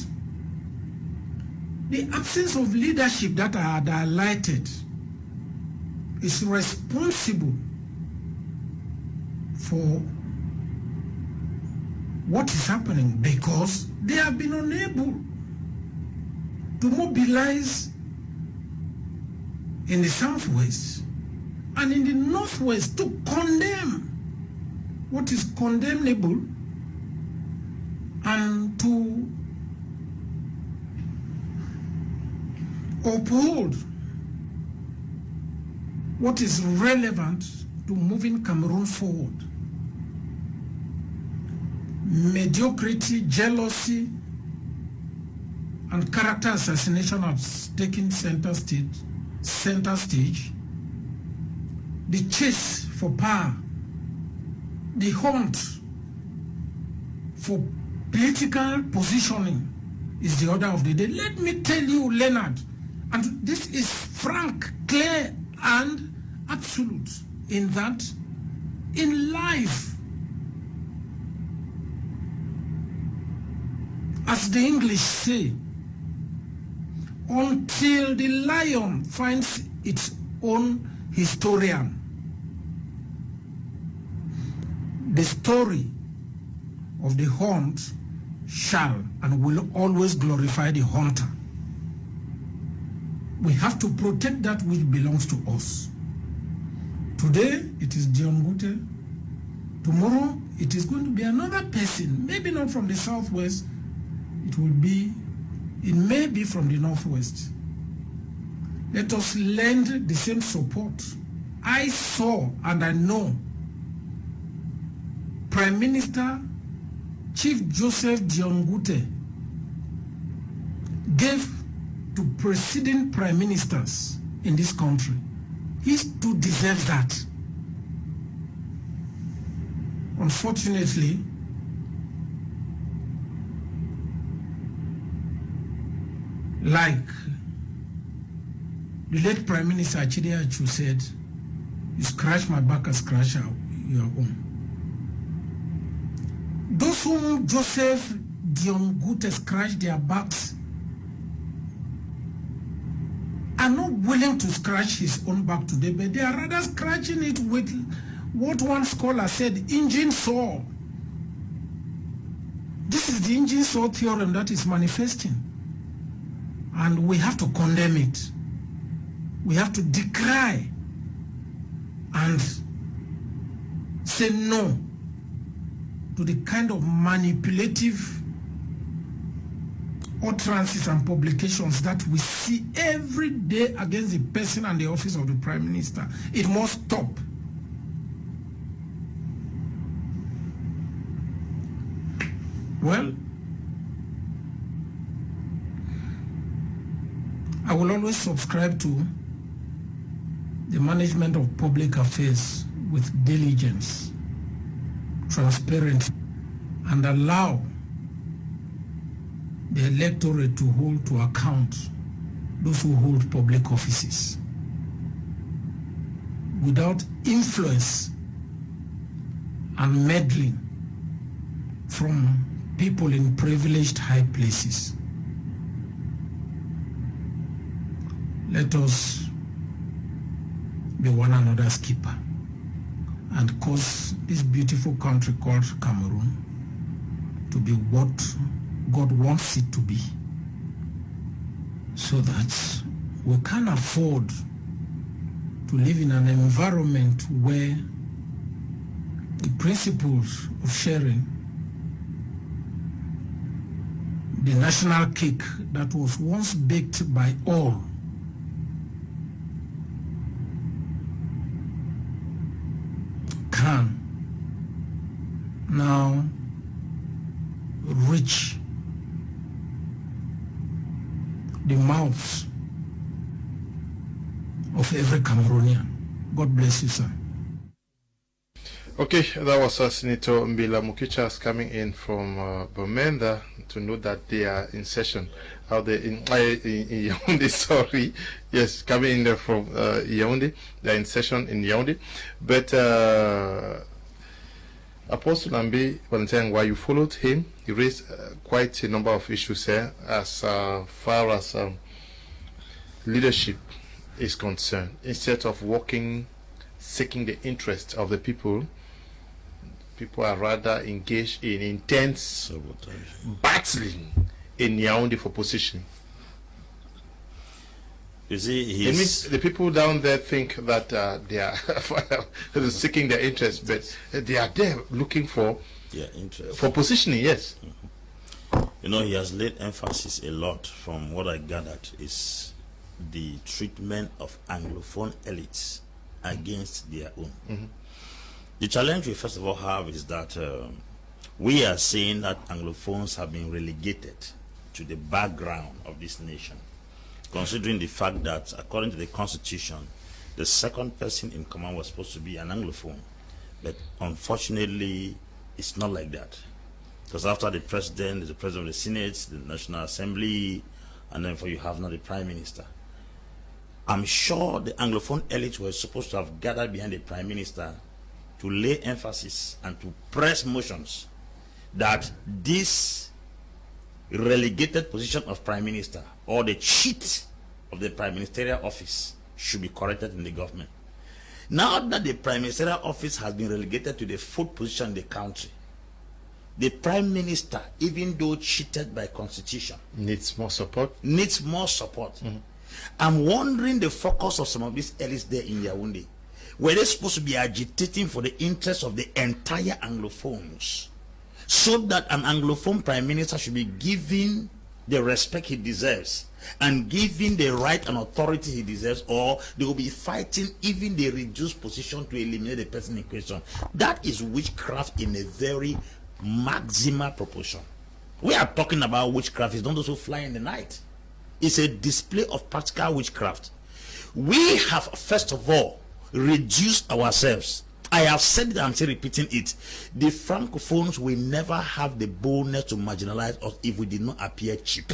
the absence of leadership that I had highlighted is responsible for what is happening, because they have been unable to mobilize in the southwest and in the northwest to condemn what is condemnable and to uphold what is relevant to moving Cameroon forward. Mediocrity, jealousy, and character assassination have taken center stage. The chase for power, the hunt for political positioning is the order of the day. Let me tell you, Leonard, and this is frank, clear, and absolute, in that in life, as the English say, until the lion finds its own historian, the story of the hunt shall and will always glorify the hunter. We have to protect that which belongs to us. Today, it is John Gute. Tomorrow, it is going to be another person, maybe not from the southwest. It may be from the northwest. Let us lend the same support. I saw and I know Prime Minister Chief Joseph Dion Gute gave to preceding prime ministers in this country. He too deserves that. Unfortunately, like the late Prime Minister Achide Achu said, you scratch my back, I scratch your own. Those whom Joseph Dion Gute scratched their backs are not willing to scratch his own back today, but they are rather scratching it with what one scholar said, engine saw. This is the engine saw theorem that is manifesting. And we have to condemn it. We have to decry and say no to the kind of manipulative utterances and publications that we see every day against the person and the office of the Prime Minister. It must stop. Well, I will always subscribe to the management of public affairs with diligence, transparency, and allow the electorate to hold to account those who hold public offices without influence and meddling from people in privileged high places. Let us be one another's keeper and cause this beautiful country called Cameroon to be what God wants it to be, so that we can afford to live in an environment where the principles of sharing, the national cake that was once baked by all, reach the mouths of every Cameroonian. God bless you, sir. Okay, that was Senator Mbella Mukichas coming in from Bamenda to know that they are in session. How they in Yaoundé, sorry. Yes, coming in there from Yaoundé. They're in session in Yaoundé. But Apostle Ambi Valentine, while you followed him, he raised quite a number of issues here as far as leadership is concerned. Instead of seeking the interest of the people, people are rather engaged in intense battling in Yaoundé for position. You see, it means the people down there think that they are seeking their interest, but they are there looking for positioning. Yes. You know, he has laid emphasis a lot. From what I gathered, is the treatment of Anglophone elites against their own. The challenge we first of all have is that we are saying that Anglophones have been relegated to the background of this nation, considering the fact that according to the Constitution, the second person in command was supposed to be an Anglophone. But unfortunately, it's not like that. Because after the president is the president of the Senate, the National Assembly, and then you have now the Prime Minister. I'm sure the Anglophone elites were supposed to have gathered behind the Prime Minister to lay emphasis and to press motions that this relegated position of Prime Minister or the cheat of the Prime Ministerial office should be corrected in the government. Now that the Prime Ministerial office has been relegated to the fourth position in the country, the Prime Minister, even though cheated by Constitution, needs more support. I'm wondering the focus of some of these elites there in Yaoundé. Were they supposed to be agitating for the interests of the entire Anglophones, so that an Anglophone Prime Minister should be given the respect he deserves and given the right and authority he deserves, or they will be fighting even the reduced position to eliminate the person in question? That is witchcraft in a very maximal proportion. We are talking about witchcraft. It's not those who fly in the night. It's a display of practical witchcraft. We have, first of all, reduced ourselves. I have said it and I'm still repeating it. The Francophones will never have the boldness to marginalize us if we did not appear cheap.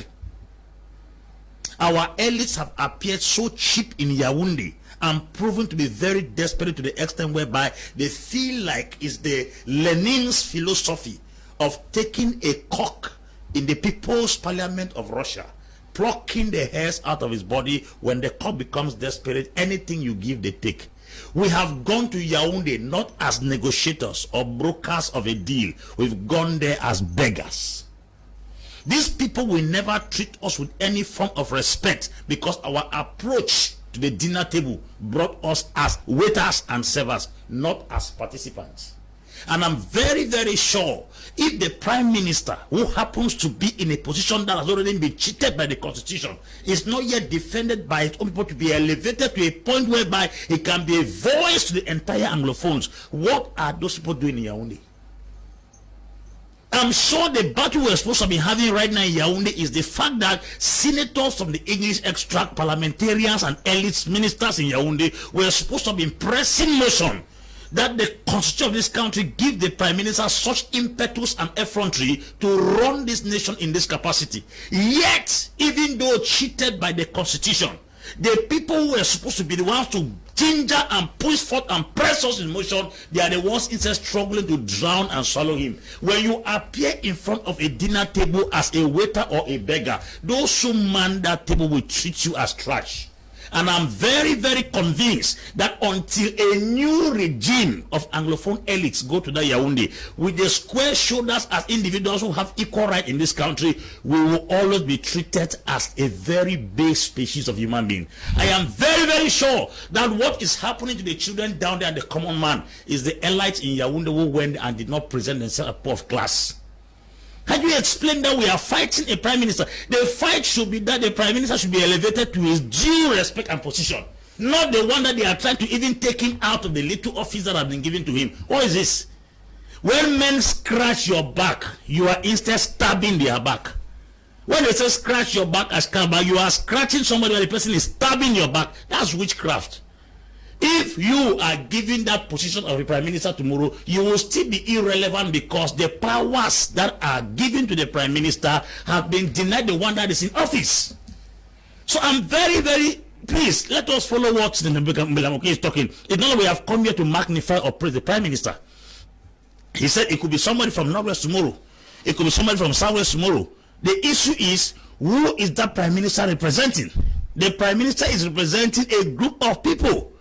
Our elites have appeared so cheap in Yaoundé and proven to be very desperate to the extent whereby they feel like it's the Lenin's philosophy of taking a cock in the People's Parliament of Russia, plucking the hairs out of his body. When the cock becomes desperate, anything you give, they take. We have gone to Yaoundé not as negotiators or brokers of a deal. We've gone there as beggars. These people will never treat us with any form of respect because our approach to the dinner table brought us as waiters and servers, not as participants. And I'm very, very sure if the Prime Minister, who happens to be in a position that has already been cheated by the Constitution, is not yet defended by his own people to be elevated to a point whereby he can be a voice to the entire Anglophones, what are those people doing in Yaoundé? I'm sure the battle we're supposed to be having right now in Yaoundé is the fact that senators from the English extract, parliamentarians and elites, ministers in Yaoundé were supposed to be pressing motion that the constitution of this country give the Prime Minister such impetus and effrontery to run this nation in this capacity. Yet, even though cheated by the Constitution, the people who were supposed to be the ones to ginger and push forth and press us in motion, they are the ones instead struggling to drown and swallow him. When you appear in front of a dinner table as a waiter or a beggar, those who man that table will treat you as trash. And I'm very, very convinced that until a new regime of Anglophone elites go to the Yaoundé with the square shoulders as individuals who have equal right in this country, we will always be treated as a very base species of human being. I am very, very sure that what is happening to the children down there and the common man is the elites in Yaoundé who went and did not present themselves above class. How do you explain that we are fighting a Prime Minister? The fight should be that the Prime Minister should be elevated to his due respect and position, not the one that they are trying to even take him out of the little office that has been given to him. What is this? When men scratch your back, you are instead stabbing their back. When they say scratch your back as Kamer, you are scratching somebody while the person is stabbing your back. That's witchcraft. If you are given that position of a prime minister tomorrow, you will still be irrelevant because the powers that are given to the prime minister have been denied the one that is in office. So I'm very, very please let us follow what Mbella Moki is talking. It's not that we have come here to magnify or praise the prime minister. He said it could be somebody from Northwest tomorrow. It could be somebody from Southwest tomorrow. The issue is, who is that prime minister representing? The prime minister is representing a group of people.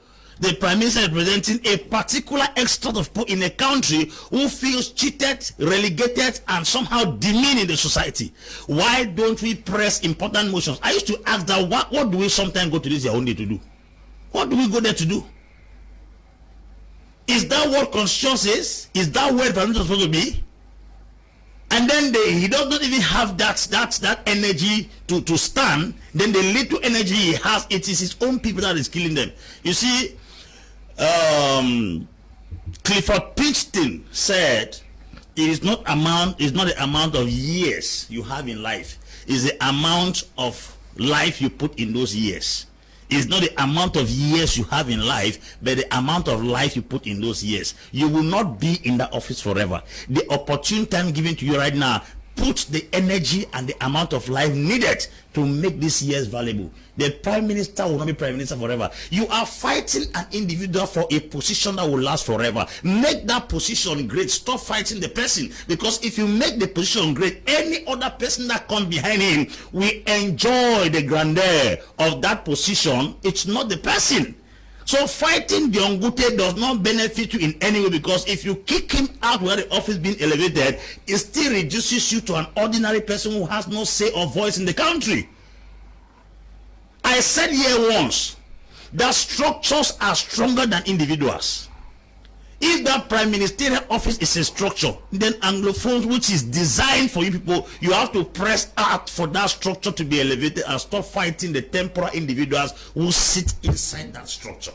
The prime minister is representing a particular extent of people in a country who feels cheated, relegated, and somehow demeaned in the society. Why don't we press important motions? I used to ask that, what do we sometimes go to this Yaoundé to do? What do we go there to do? Is that what constitution is? Is that where the prime minister is supposed to be? And then he does not even have that energy to stand. Then the little energy he has, it is his own people that is killing them. You see, Clifford Pinchton said, it is not the amount of years you have in life, it's the amount of life you put in those years. It's not the amount of years you have in life, but the amount of life you put in those years. You will not be in that office forever. The opportune time given to you right now, put the energy and the amount of life needed to make these years valuable. The prime minister will not be prime minister forever. You are fighting an individual for a position that will last forever. Make that position great. Stop fighting the person, because if you make the position great, any other person that comes behind him will enjoy the grandeur of that position. It's not the person. So fighting the Ongute does not benefit you in any way, because if you kick him out where the office being elevated, it still reduces you to an ordinary person who has no say or voice in the country. I said here once that structures are stronger than individuals. If that prime ministerial office is a structure, then Anglophone, which is designed for you people, you have to press out for that structure to be elevated and stop fighting the temporal individuals who sit inside that structure.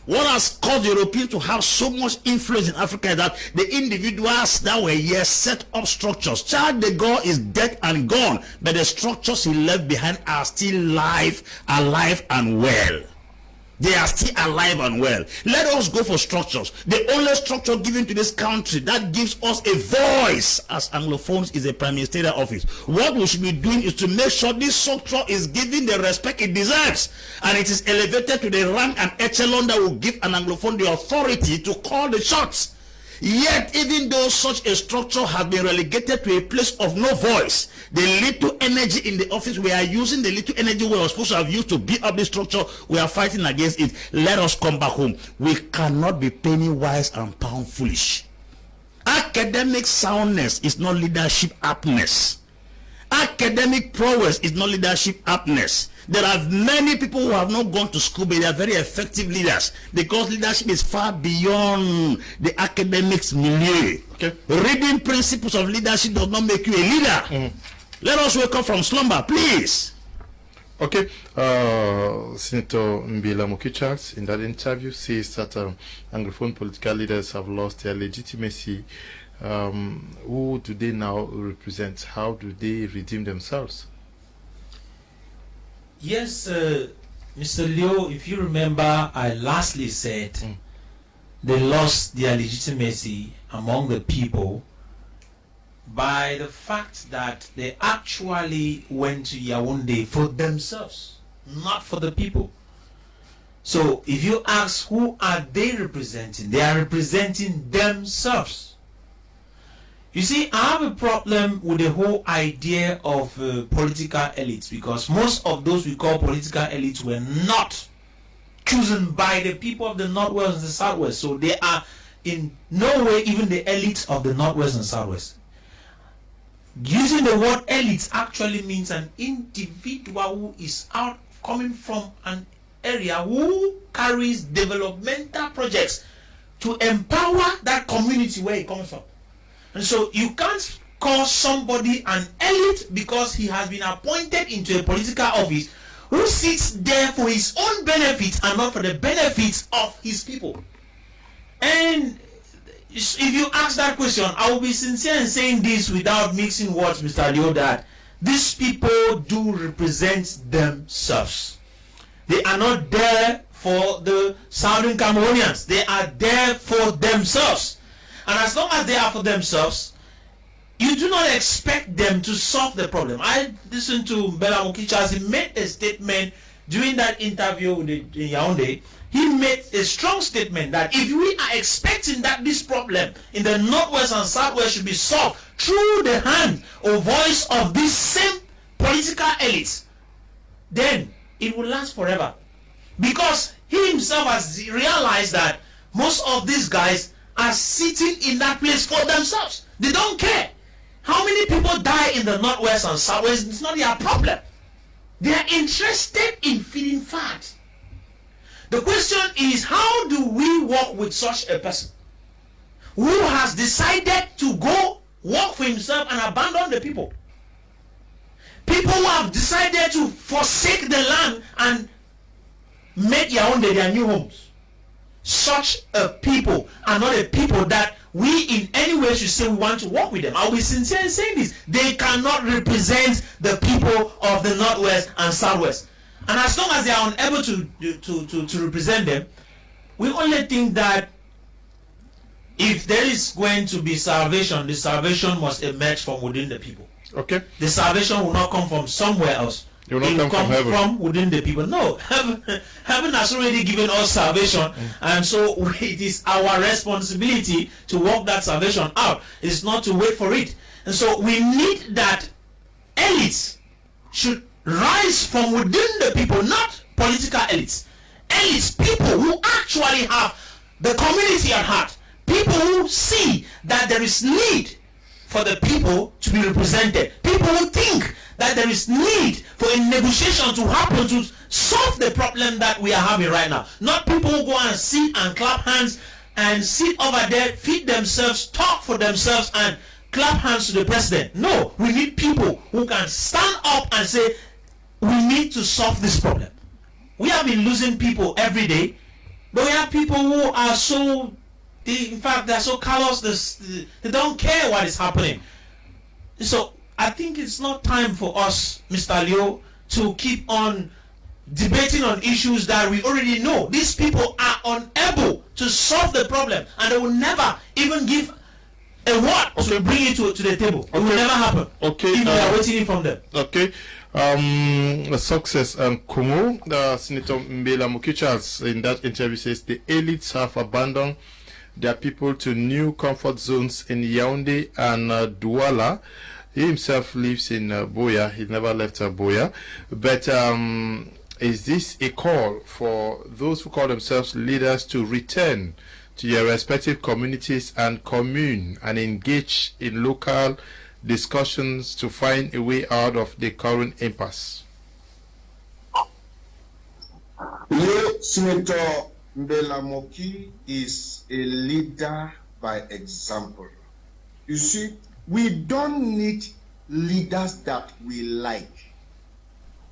What has caused the Europeans to have so much influence in Africa is that the individuals that were here set up structures. Charles de Gaulle is dead and gone, but the structures he left behind are still alive and well. They are still alive and well. Let us go for structures. The only structure given to this country that gives us a voice as Anglophones is a prime ministerial office. What we should be doing is to make sure this structure is given the respect it deserves, and it is elevated to the rank and echelon that will give an Anglophone the authority to call the shots. Yet, even though such a structure has been relegated to a place of no voice, the little energy in the office, we are using the little energy we were supposed to have used to build up this structure, we are fighting against it. Let us come back home. We cannot be penny wise and pound foolish. Academic soundness is not leadership aptness. Academic prowess is not leadership aptness. There are many people who have not gone to school, but they are very effective leaders, because leadership is far beyond the academics milieu. Okay. Reading principles of leadership does not make you a leader. Let us wake up from slumber, please. Okay, Senator Mbella Moki in that interview says that Anglophone political leaders have lost their legitimacy. Who do they now represent? How do they redeem themselves? Yes, Mr. Leo, if you remember, I lastly said they lost their legitimacy among the people by the fact that they actually went to Yaoundé for themselves, not for the people. So if you ask who are they representing, they are representing themselves. You see, I have a problem with the whole idea of political elites, because most of those we call political elites were not chosen by the people of the Northwest and the Southwest. So they are in no way even the elites of the Northwest and Southwest. Using the word elites actually means an individual who is coming from an area who carries developmental projects to empower that community where he comes from. And so you can't call somebody an elite because he has been appointed into a political office who sits there for his own benefits and not for the benefits of his people. And if you ask that question, I will be sincere in saying this without mixing words, Mr. Leo, that these people do represent themselves. They are not there for the Southern Cameroonians. They are there for themselves. And as long as they are for themselves, you do not expect them to solve the problem. I listened to Mbella Moki as he made a statement during that interview in Yaoundé. He made a strong statement that if we are expecting that this problem in the Northwest and Southwest should be solved through the hand or voice of these same political elites, then it will last forever. Because he himself has realized that most of these guys are sitting in that place for themselves. They don't care. How many people die in the Northwest and Southwest? It's not their problem. They are interested in feeding fat. The question is, how do we work with such a person who has decided to go work for himself and abandon the people? People who have decided to forsake the land and make Yaoundé their new homes. Such a people are not a people that we in any way should say we want to work with them. I'll be sincere in saying this. They cannot represent the people of the Northwest and Southwest. And as long as they are unable to represent them, we only think that if there is going to be salvation, the salvation must emerge from within the people. Okay. The salvation will not come from somewhere else. It will not come from heaven. From within the people. No, heaven has already given us salvation, and so it is our responsibility to work that salvation out. It's not to wait for it. And so we need that elites should rise from within the people, not political elites. Elites, people who actually have the community at heart, people who see that there is need for the people to be represented, people who think that there is need for a negotiation to happen to solve the problem that we are having right now. Not people who go and sit and clap hands and sit over there, feed themselves, talk for themselves and clap hands to the president. No, we need people who can stand up and say, we need to solve this problem. We have been losing people every day, but we have people who are so, in fact, they're so callous, they don't care what is happening. So I think it's not time for us, Mr. Leo, to keep on debating on issues that we already know. These people are unable to solve the problem, and they will never even give a word to bring it to the table. It will never happen. Okay. If we are waiting it from them. Okay. Success and Kumu, Senator Mbella Moki in that interview says the elites have abandoned their people to new comfort zones in Yaoundé and Douala. He himself lives in Boya. He never left Boya. But is this a call for those who call themselves leaders to return to their respective communities and commune and engage in local discussions to find a way out of the current impasse? Senator Mbella Moki is a leader by example. You see, we don't need leaders that we like.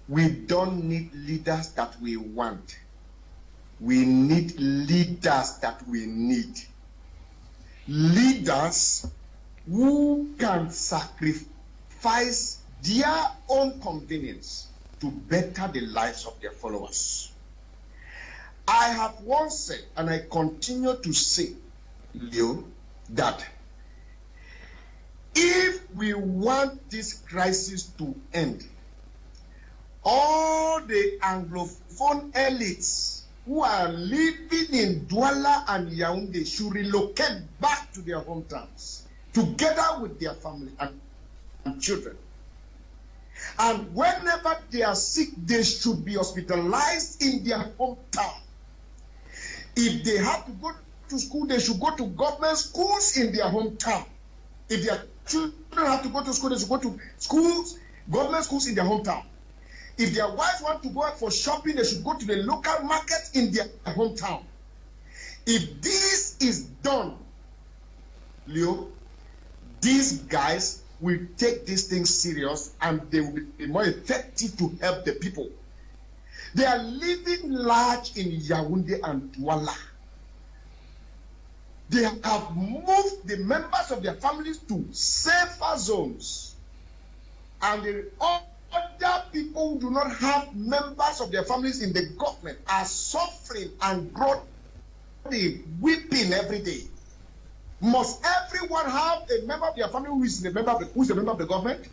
We don't need leaders that we want. We need leaders that we need. Leaders who can sacrifice their own convenience to better the lives of their followers. I have once said, and I continue to say, Leo, that if we want this crisis to end, all the Anglophone elites who are living in Douala and Yaoundé should relocate back to their hometowns, together with their family and children. And whenever they are sick, they should be hospitalized in their hometown. If they have to go to school, they should go to government schools in their hometown. If their children have to go to school, they should go to schools, government schools in their hometown. If their wives want to go out for shopping, they should go to the local market in their hometown. If this is done, Leo, these guys will take these things serious and they will be more effective to help the people. They are living large in Yaoundé and Douala. They have moved the members of their families to safer zones. And the other people who do not have members of their families in the government are suffering and weeping every day. Must everyone have a member of their family who is a member of the government?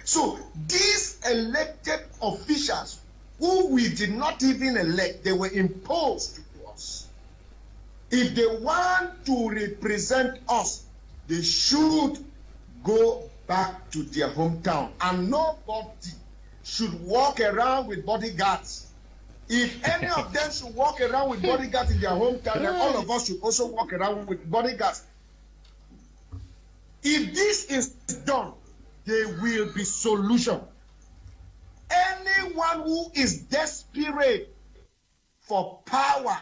So these elected officials who we did not even elect, they were imposed to us. If they want to represent us, they should go back to their hometown, and nobody should walk around with bodyguards. If any of them should walk around with bodyguards in their hometown, then all of us should also walk around with bodyguards. If this is done, there will be solution. Anyone who is desperate for power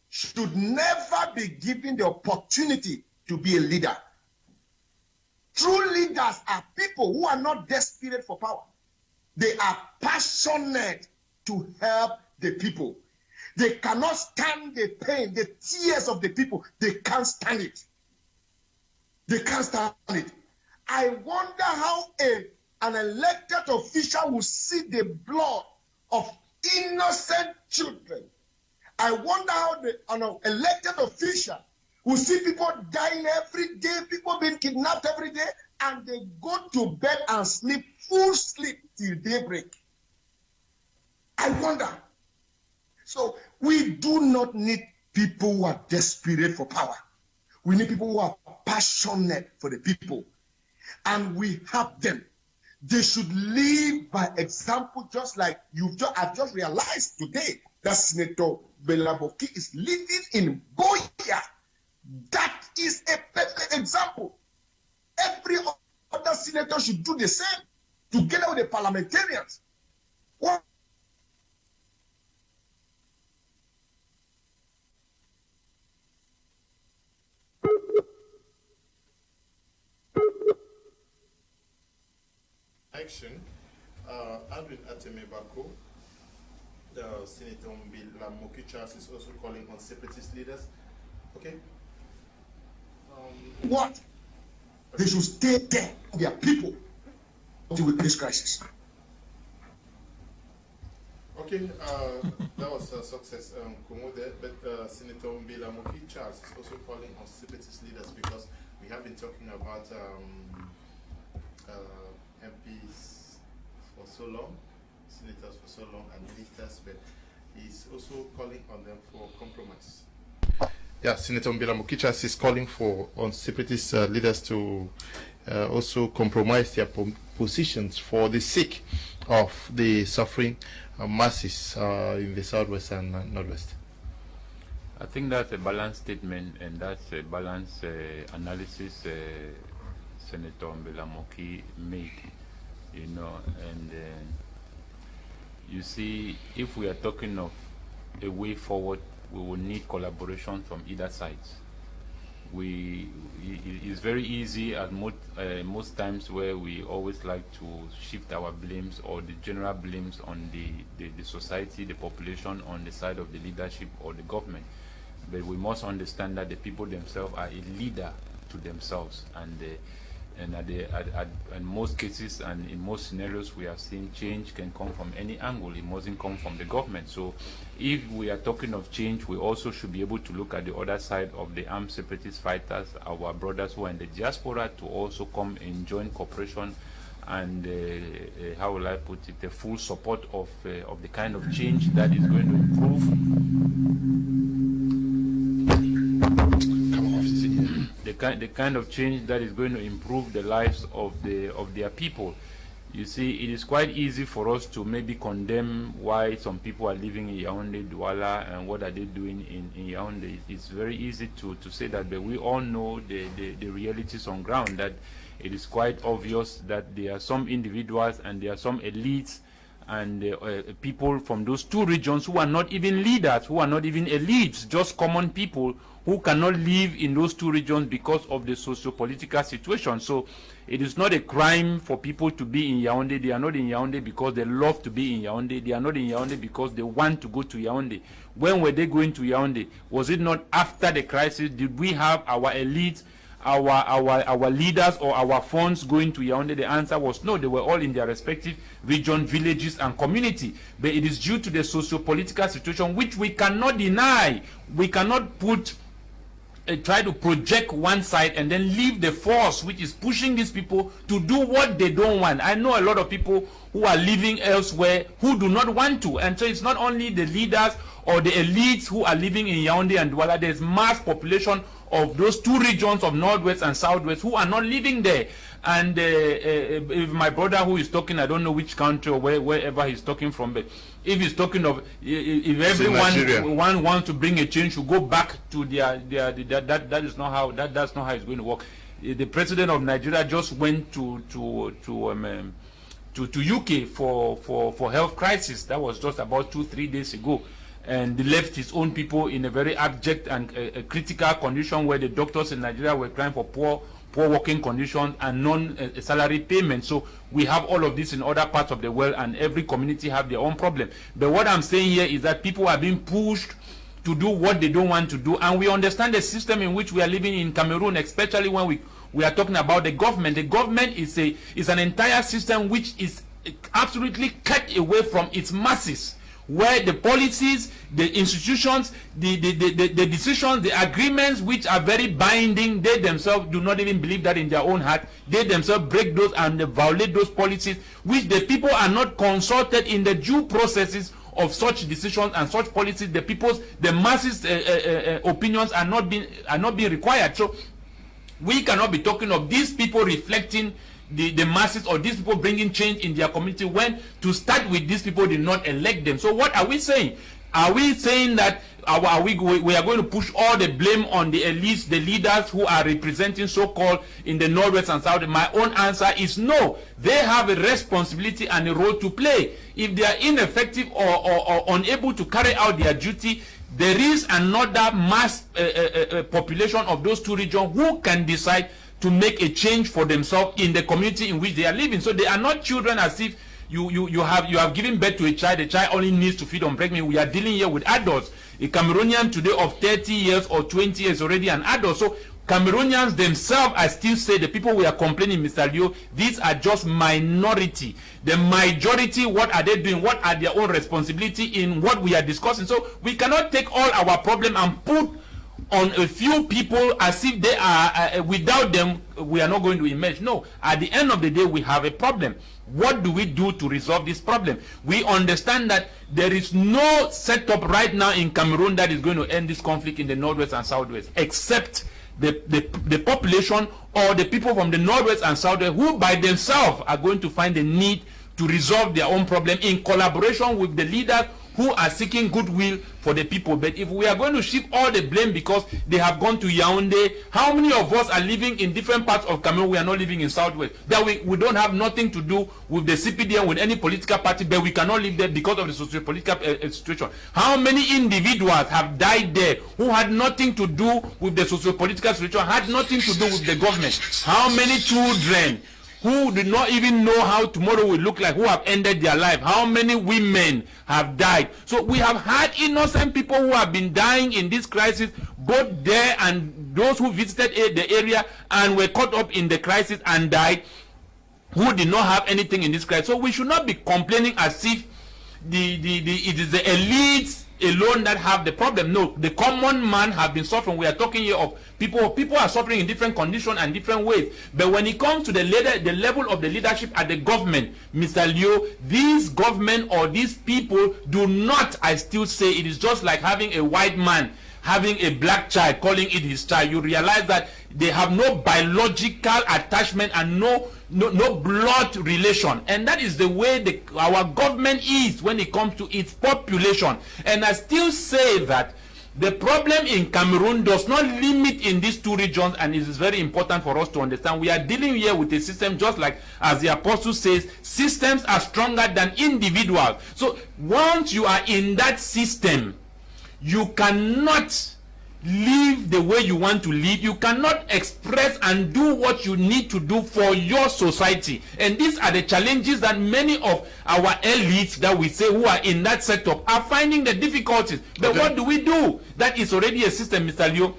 should never be given the opportunity to be a leader. True leaders are people who are not desperate for power. They are passionate to help the people. They cannot stand the pain, the tears of the people. They can't stand it. They can't stand it. I wonder how an elected official will see the blood of innocent children. I wonder how an elected official will see people dying every day, people being kidnapped every day, and they go to bed and sleep, full sleep till daybreak. I wonder. So we do not need people who are desperate for power. We need people who are passionate for the people. And we have them. They should live by example, just like I've just realized today that Senator Mbella Moki is living in Boya. That is a perfect example. Every other senator should do the same, together with the parliamentarians. What? Action. Adwin Atemebako, the Senator Mbella Moki is also calling on separatist leaders. Okay. What? They should stay there with their people until we face crisis. Okay, that was a success, but Senator Mbella Moki is also calling on separatist leaders, because we have been talking about MPs for so long, senators for so long, and ministers, but he's also calling on them for compromise. Yeah, Senator Mbella Moki is calling on separatist leaders to also compromise their positions for the sake of the suffering masses in the southwest and northwest. I think that's a balanced statement, and that's a balanced analysis Senator Mbella Moki made, you know, and you see, if we are talking of a way forward, we will need collaboration from either sides. It's very easy at most times where we always like to shift our blames or the general blames on the society, the population, on the side of the leadership or the government. But we must understand that the people themselves are a leader to themselves, and in most cases and in most scenarios we have seen change can come from any angle. It mustn't come from the government. So if we are talking of change, we also should be able to look at the other side of the armed separatist fighters, our brothers who are in the diaspora, to also come in joint cooperation and how will I put it, the full support of the kind of change that is going to improve the kind of change that is going to improve the lives of their people. You see, it is quite easy for us to maybe condemn why some people are living in Yaoundé, Douala, and what are they doing in Yaoundé. It's very easy to say that, but we all know the realities on ground, that it is quite obvious that there are some individuals and there are some elites people from those two regions who are not even leaders, who are not even elites, just common people who cannot live in those two regions because of the socio-political situation. So it is not a crime for people to be in Yaoundé. They are not in Yaoundé because they love to be in Yaoundé. They are not in Yaoundé because they want to go to Yaoundé. When were they going to Yaoundé? Was it not after the crisis? Did we have our elites, our leaders or our funds going to Yaoundé? The answer was no. They were all in their respective region, villages and community. But it is due to the socio-political situation which we cannot deny. We cannot try to project one side and then leave the force which is pushing these people to do what they don't want. I know a lot of people who are living elsewhere who do not want to, and so it's not only the leaders or the elites who are living in Yaoundé and Douala. There's mass population of those two regions of Northwest and Southwest who are not living there. And if my brother who is talking, I don't know which country or wherever he's talking from, but if he's talking of if everyone wants to bring a change, to go back to that's not how it's going to work. The president of Nigeria just went to UK for health crisis. That was just about 2-3 days ago, and he left his own people in a very abject and critical condition where the doctors in Nigeria were crying for poor working conditions and non-salary payment. So we have all of this in other parts of the world, and every community have their own problem. But what I'm saying here is that people are being pushed to do what they don't want to do, and we understand the system in which we are living in Cameroon, especially when we are talking about the government. The government is an entire system which is absolutely cut away from its masses, where the policies, the institutions, the decisions, the agreements which are very binding, they themselves do not even believe that in their own heart. They themselves break those and they violate those policies, which the people are not consulted in the due processes of such decisions and such policies. The masses' opinions are not being required. So we cannot be talking of these people reflecting the masses, or these people bringing change in their community, when to start with these people did not elect them. So what are we saying? Are we saying that we are going to push all the blame on the elites, the leaders who are representing so-called in the Northwest and South? My own answer is no. They have a responsibility and a role to play. If they are ineffective or unable to carry out their duty, there is another mass population of those two regions who can decide to make a change for themselves in the community in which they are living. So they are not children as if you have given birth to a child. The child only needs to feed on breast milk. We are dealing here with adults. A Cameroonian today of 30 years or 20 years already an adult. So Cameroonians themselves, I still say, the people we are complaining, Mr. Leo, these are just minority. The majority, what are they doing? What are their own responsibility in what we are discussing? So we cannot take all our problem and put on a few people as if they are without them we are not going to emerge. No, at the end of the day we have a problem. What do we do to resolve this problem? We understand that there is no setup right now in Cameroon that is going to end this conflict in the Northwest and Southwest, except the population or the people from the Northwest and Southwest who by themselves are going to find the need to resolve their own problem in collaboration with the leaders who are seeking goodwill for the people. But if we are going to shift all the blame because they have gone to Yaoundé, how many of us are living in different parts of Cameroon? We are not living in Southwest. That we don't have nothing to do with the CPDM, with any political party, but we cannot live there because of the socio-political situation. How many individuals have died there who had nothing to do with the socio-political situation, had nothing to do with the government? How many children who did not even know how tomorrow will look like, who have ended their life? How many women have died? So we have had innocent people who have been dying in this crisis, both there and those who visited the area and were caught up in the crisis and died, who did not have anything in this crisis. So we should not be complaining as if it is the elites alone that have the problem. No, the common man have been suffering. We are talking here of people are suffering in different conditions and different ways. But when it comes to the level of the leadership at the government, Mr. Leo, these government or these people do not, I still say, it is just like having a white man having a black child, calling it his child. You realize that they have no biological attachment and no blood relation, and that is the way our government is when it comes to its population. And I still say that The problem in Cameroon does not limit in these two regions, and it is very important for us to understand. We are dealing here with a system, just like as the apostle says, systems are stronger than individuals. So once you are in that system, you cannot live the way you want to live. You cannot express and do what you need to do for your society. And these are the challenges that many of our elites that we say who are in that setup are finding the difficulties. But okay, what do we do? That is already a system, Mr. Leo.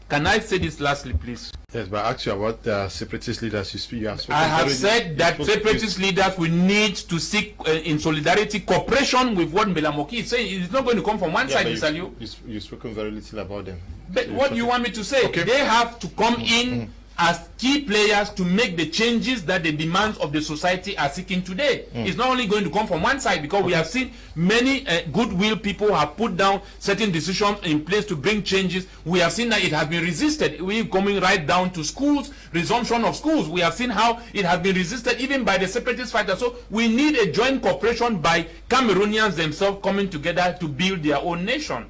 Can I say this lastly, please? Yes, but actually about the separatist leaders you speak. I have said that separatist leaders will need to seek in solidarity cooperation with what Mbella Moki is saying. It's not going to come from one side, Mr. Liu. You've spoken very little about them. But what do you want me to say? Okay. They have to come in as key players to make the changes that the demands of the society are seeking today. It's not only going to come from one side, because we have seen many goodwill people have put down certain decisions in place to bring changes. We have seen that it has been resisted. We're coming right down to schools, resumption of schools. We have seen how it has been resisted even by the separatist fighters. So we need a joint cooperation by Cameroonians themselves coming together to build their own nation.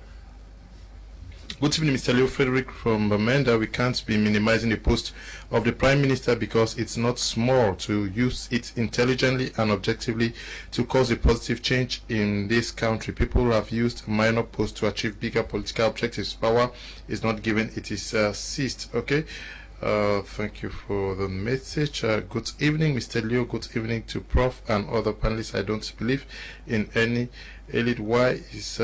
Good evening, Mr. Leo Frederick from Bamenda. We can't be minimizing the post of the Prime Minister because it's not small to use it intelligently and objectively to cause a positive change in this country. People have used minor posts to achieve bigger political objectives. Power is not given, it is seized. Okay. Thank you for the message. Good evening, Mr. Leo. Good evening to Prof and other panelists. I don't believe in any elite. Why is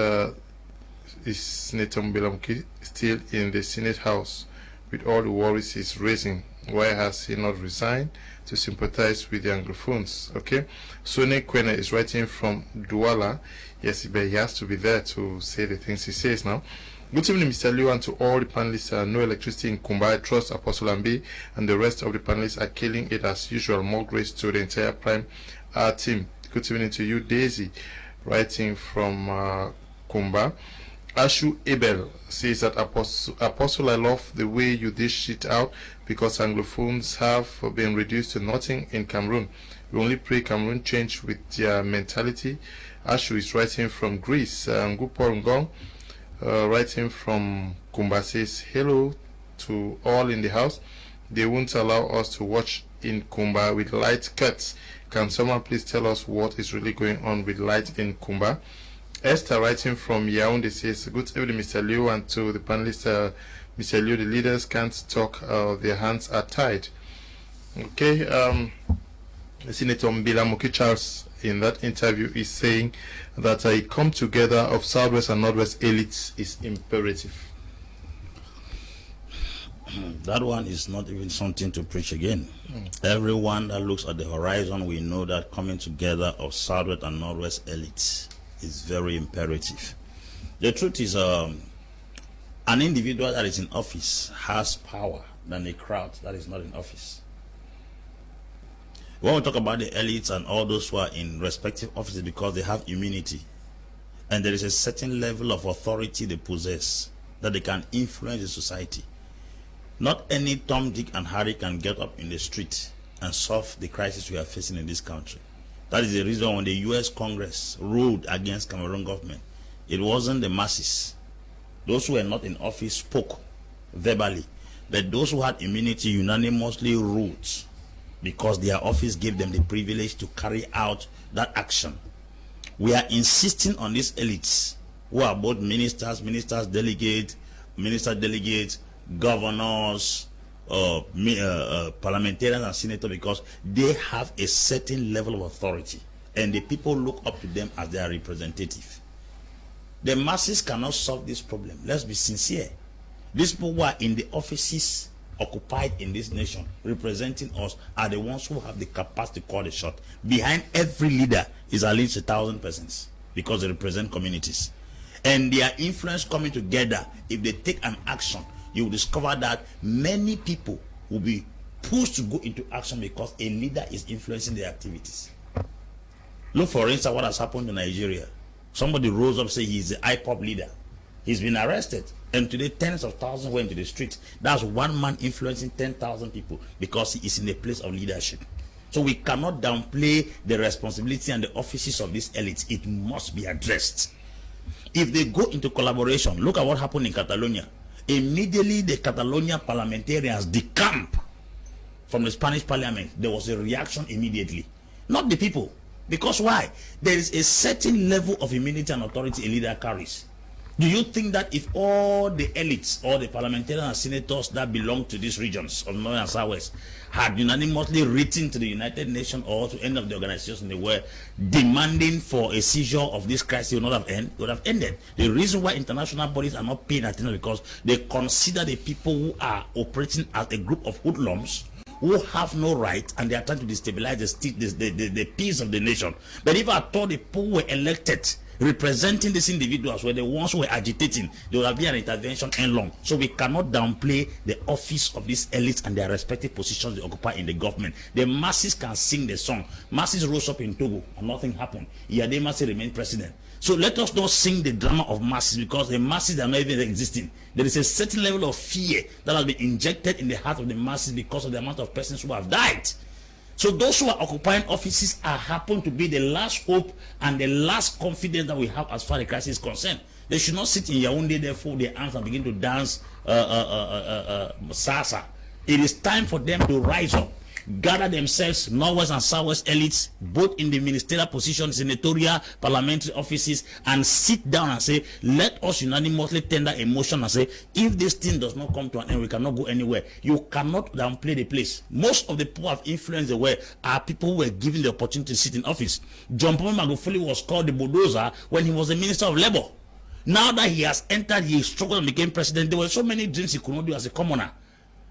Senator Mbella still in the Senate House with all the worries he's raising? Why has he not resigned to sympathize with the Anglophones? Okay, Sone Kmer is writing from Douala. Yes, but he has to be there to say the things he says now. Good evening, Mr. Liu, and to all the panelists. No electricity in Kumba. I trust Apostle Ambi and the rest of the panelists are killing it as usual. More grace to the entire Prime team. Good evening to you, Daisy, writing from Kumba. Ashu Abel says that Apostle, I love the way you dish it out because Anglophones have been reduced to nothing in Cameroon. We only pray Cameroon change with their mentality. Ashu is writing from Greece. Ngupo Ngong, writing from Kumba, says hello to all in the house. They won't allow us to watch in Kumba with light cuts. Can someone please tell us what is really going on with light in Kumba? Esther, writing from Yaoundé, says, good evening, Mr. Liu, and to the panelists, Mr. Liu, the leaders can't talk, their hands are tied. Okay, Senator Mbella Moki Charles, in that interview, is saying that a come together of Southwest and Northwest elites is imperative. That one is not even something to preach again. Everyone that looks at the horizon, we know that coming together of Southwest and Northwest elites is very imperative. The truth is, an individual that is in office has power than a crowd that is not in office. When we talk about the elites and all those who are in respective offices because they have immunity, and there is a certain level of authority they possess that they can influence the society. Not any Tom, Dick, and Harry can get up in the street and solve the crisis we are facing in this country. That is the reason when the U.S. Congress ruled against Cameroon government, it wasn't the masses. Those who were not in office spoke verbally, but those who had immunity unanimously ruled because their office gave them the privilege to carry out that action. We are insisting on these elites who are both ministers, minister delegates, governors, parliamentarians and senators, because they have a certain level of authority and the people look up to them as their representative. The masses cannot solve this problem. Let's be sincere. These people who are in the offices occupied in this nation representing us are the ones who have the capacity to call the shot. Behind every leader is at least 1,000 persons because they represent communities, and their influence coming together, if they take an action, you will discover that many people will be pushed to go into action because a leader is influencing their activities. Look, for instance, what has happened in Nigeria. Somebody rose up and said he's the IPOP leader. He's been arrested. And today, tens of thousands went to the street. That's one man influencing 10,000 people because he is in a place of leadership. So we cannot downplay the responsibility and the offices of these elites. It must be addressed. If they go into collaboration, look at what happened in Catalonia. Immediately the Catalonia parliamentarians decamp from the Spanish parliament. There was a reaction immediately. Not the people. Because why? There is a certain level of immunity and authority a leader carries. Do you think that if all the elites or the parliamentarians and senators that belong to these regions of North and Southwest had unanimously written to the United Nations or to any of the organizations in the world demanding for a seizure of this crisis would not have would have ended? The reason why international bodies are not paying attention is because they consider the people who are operating as a group of hoodlums who have no right, and they are trying to destabilize the peace of the nation. But if I thought the people who were elected representing these individuals were the ones who were agitating, there would have been an intervention and long. So we cannot downplay the office of these elites and their respective positions they occupy in the government. The masses can sing the song. Masses rose up in Togo and nothing happened. Yade Massi remained president. So let us not sing the drama of masses, because the masses are not even existing. There is a certain level of fear that has been injected in the heart of the masses because of the amount of persons who have died. So those who are occupying offices happen to be the last hope and the last confidence that we have as far as the crisis is concerned. They should not sit in Yaoundé, therefore their arms and begin to dance salsa. It is time for them to rise up, gather themselves, Northwest and Southwest elites, both in the ministerial positions, senatorial, parliamentary offices, and sit down and say, let us unanimously tender a motion and say, if this thing does not come to an end, we cannot go anywhere. You cannot downplay the place. Most of the people who have influenced the world are people who were given the opportunity to sit in office. John Pombe Magufuli was called the bulldozer when he was the Minister of Labour. Now that he has entered, he struggled and became president. There were so many dreams he could not do as a commoner.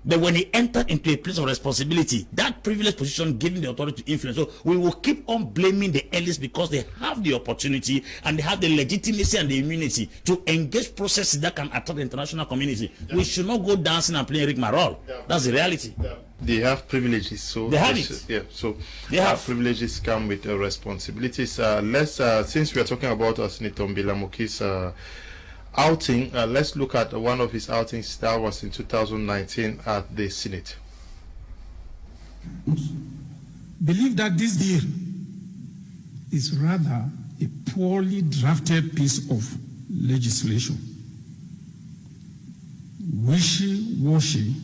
But when he entered into a place of responsibility, that privileged position gave him the authority to influence. So we will keep on blaming the elites because they have the opportunity and they have the legitimacy and the immunity to engage processes that can attract the international community. Yeah. We should not go dancing and playing rigmarole. Yeah. That's the reality. Yeah. They have privileges, so they have it. Yeah, so they have privileges come with responsibilities. Since we are talking about Senator Mbella Moki's outing, let's look at one of his outings that was in 2019 at the Senate. Believe that this deal is rather a poorly drafted piece of legislation, wishy-washy,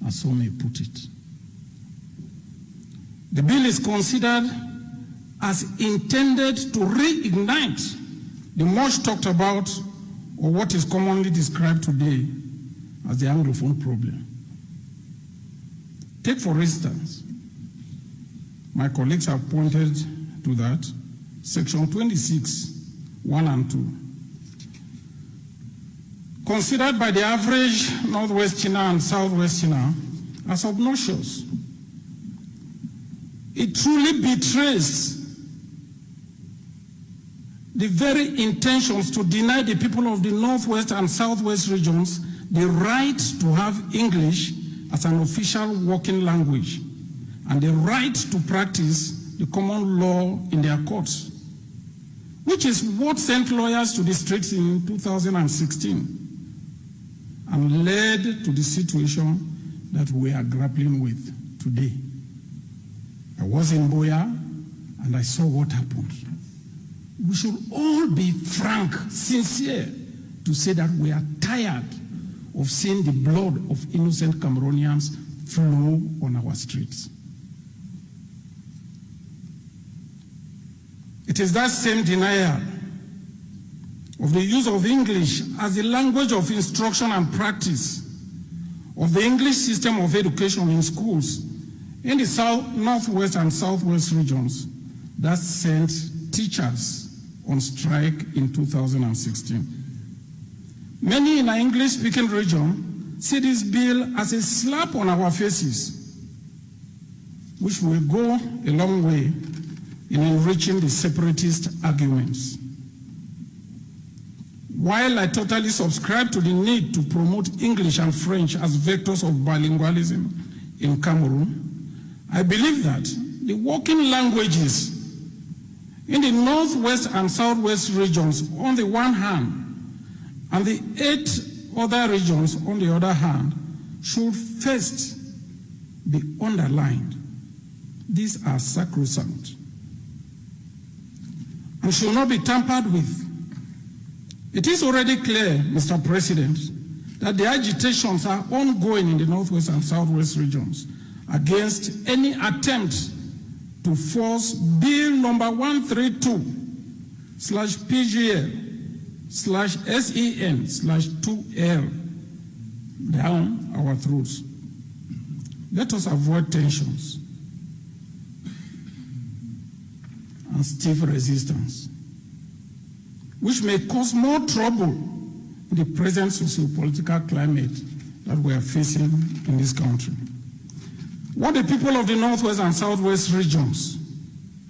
as some may put it. The bill is considered as intended to reignite the much talked about, or what is commonly described today as the Anglophone problem. Take, for instance, my colleagues have pointed to that, Section 26, 1 and 2. Considered by the average Northwesterner and Southwesterner as obnoxious. It truly betrays the very intentions to deny the people of the Northwest and Southwest regions the right to have English as an official working language and the right to practice the common law in their courts, which is what sent lawyers to the streets in 2016 and led to the situation that we are grappling with today. I was in Boya and I saw what happened. We should all be frank, sincere, to say that we are tired of seeing the blood of innocent Cameroonians flow on our streets. It is that same denial of the use of English as the language of instruction and practice of the English system of education in schools in the Northwest and Southwest regions that sent teachers on strike in 2016. Many in our English-speaking region see this bill as a slap on our faces, which will go a long way in enriching the separatist arguments. While I totally subscribe to the need to promote English and French as vectors of bilingualism in Cameroon, I believe that the working languages in the Northwest and Southwest regions on the one hand and the 8 other regions on the other hand should first be underlined. These are sacrosanct and should not be tampered with. It is already clear, Mr. President, that the agitations are ongoing in the Northwest and Southwest regions against any attempt to force Bill number 132/PGL/SEN/2L down our throats. Let us avoid tensions and stiff resistance, which may cause more trouble in the present socio-political climate that we are facing in this country. What the people of the Northwest and Southwest regions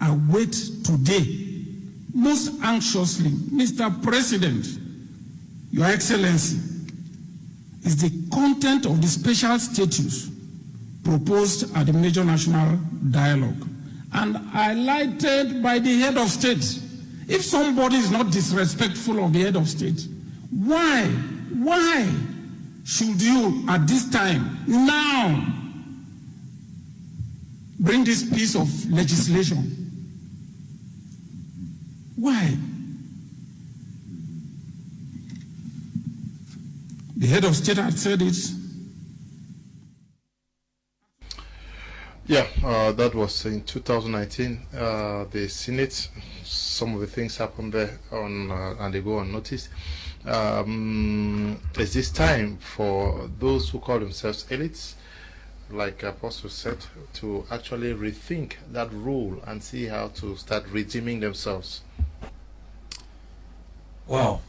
await today most anxiously, Mr. President, Your Excellency, is the content of the special status proposed at the major national dialogue and highlighted by the head of state. If somebody is not disrespectful of the head of state, why should you at this time now bring this piece of legislation? Why? The head of state had said it. Yeah, that was in 2019. The Senate, some of the things happened there and they go unnoticed. Is this time for those who call themselves elites, like Apostle said, to actually rethink that rule and see how to start redeeming themselves? Wow.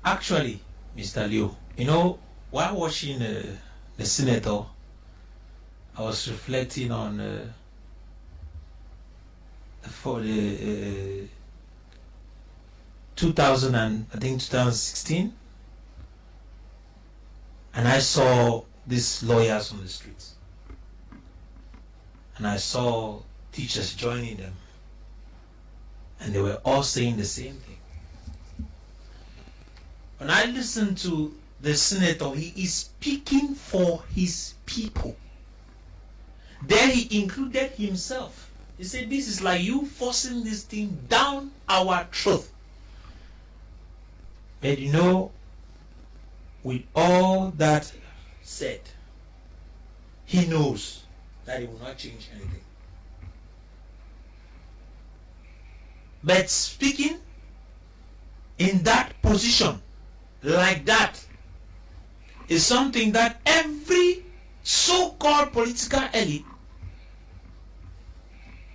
Actually, Mr. Liu, you know, while watching the senator, I was reflecting on for the 2016, and I saw these lawyers on the streets, and I saw teachers joining them, and they were all saying the same thing. When I listen to the senator, he is speaking for his people. There he included himself. He said, this is like you forcing this thing down our throat. But you know, with all that said, he knows that it will not change anything. But speaking in that position, like that, is something that every so-called political elite,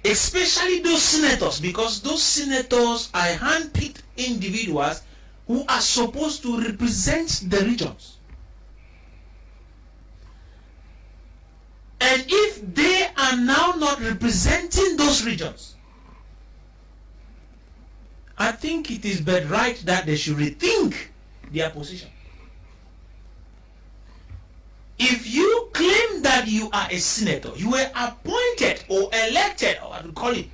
especially those senators, because those senators are hand-picked individuals who are supposed to represent the regions. And if they are now not representing those regions, I think it is but right that they should rethink their position. If you claim that you are a senator, you were appointed or elected, or I would call it,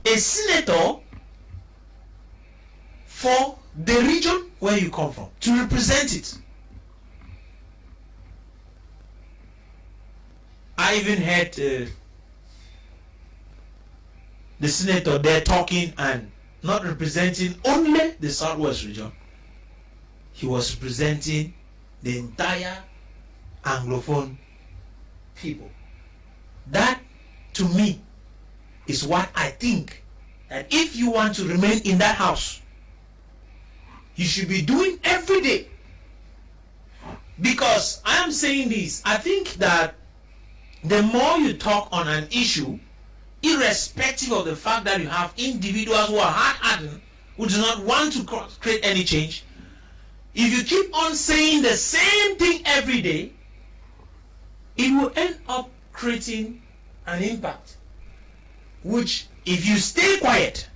a senator for the region where you come from, to represent it. I even heard the senator there talking and not representing only the Southwest region. He was representing the entire Anglophone people. That, to me, is what I think, that if you want to remain in that house, you should be doing every day. Because I am saying this, I think that the more you talk on an issue, irrespective of the fact that you have individuals who are hard-hardened, who do not want to create any change, if you keep on saying the same thing every day, it will end up creating an impact, which, if you stay quiet,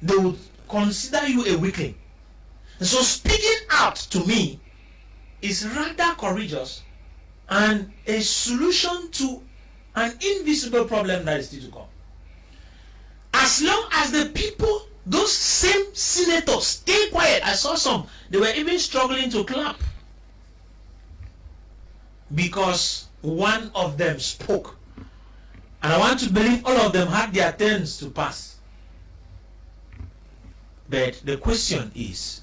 they will consider you a weakling. And so speaking out, to me, is rather courageous and a solution to an invisible problem that is still to come. As long as the people, those same senators, stay quiet. I saw some, they were even struggling to clap because one of them spoke. And I want to believe all of them had their turns to pass. But the question is,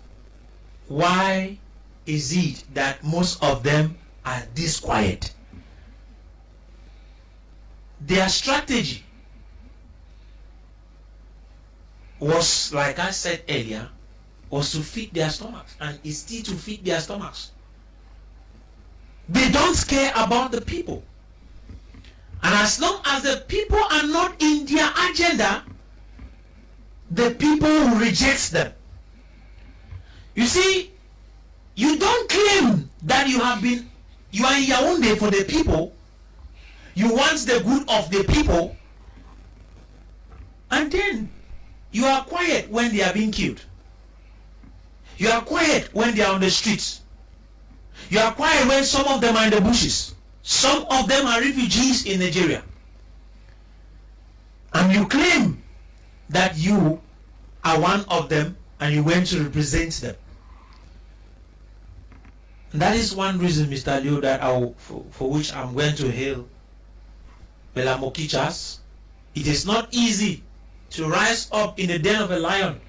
why is it that most of them are this quiet? Their strategy was, like I said earlier, was to feed their stomachs, and is still to feed their stomachs. They don't care about the people. And as long as the people are not in their agenda, the people will reject them. You see, you don't claim that you are in Yaoundé for the people. You want the good of the people, and then you are quiet when they are being killed. You are quiet when they are on the streets. You are quiet when some of them are in the bushes. Some of them are refugees in Nigeria. And you claim that you are one of them and you went to represent them. And that is one reason, Mr. Liu, that for which I'm going to hail Mbella Moki. It is not easy to rise up in the den of a lion.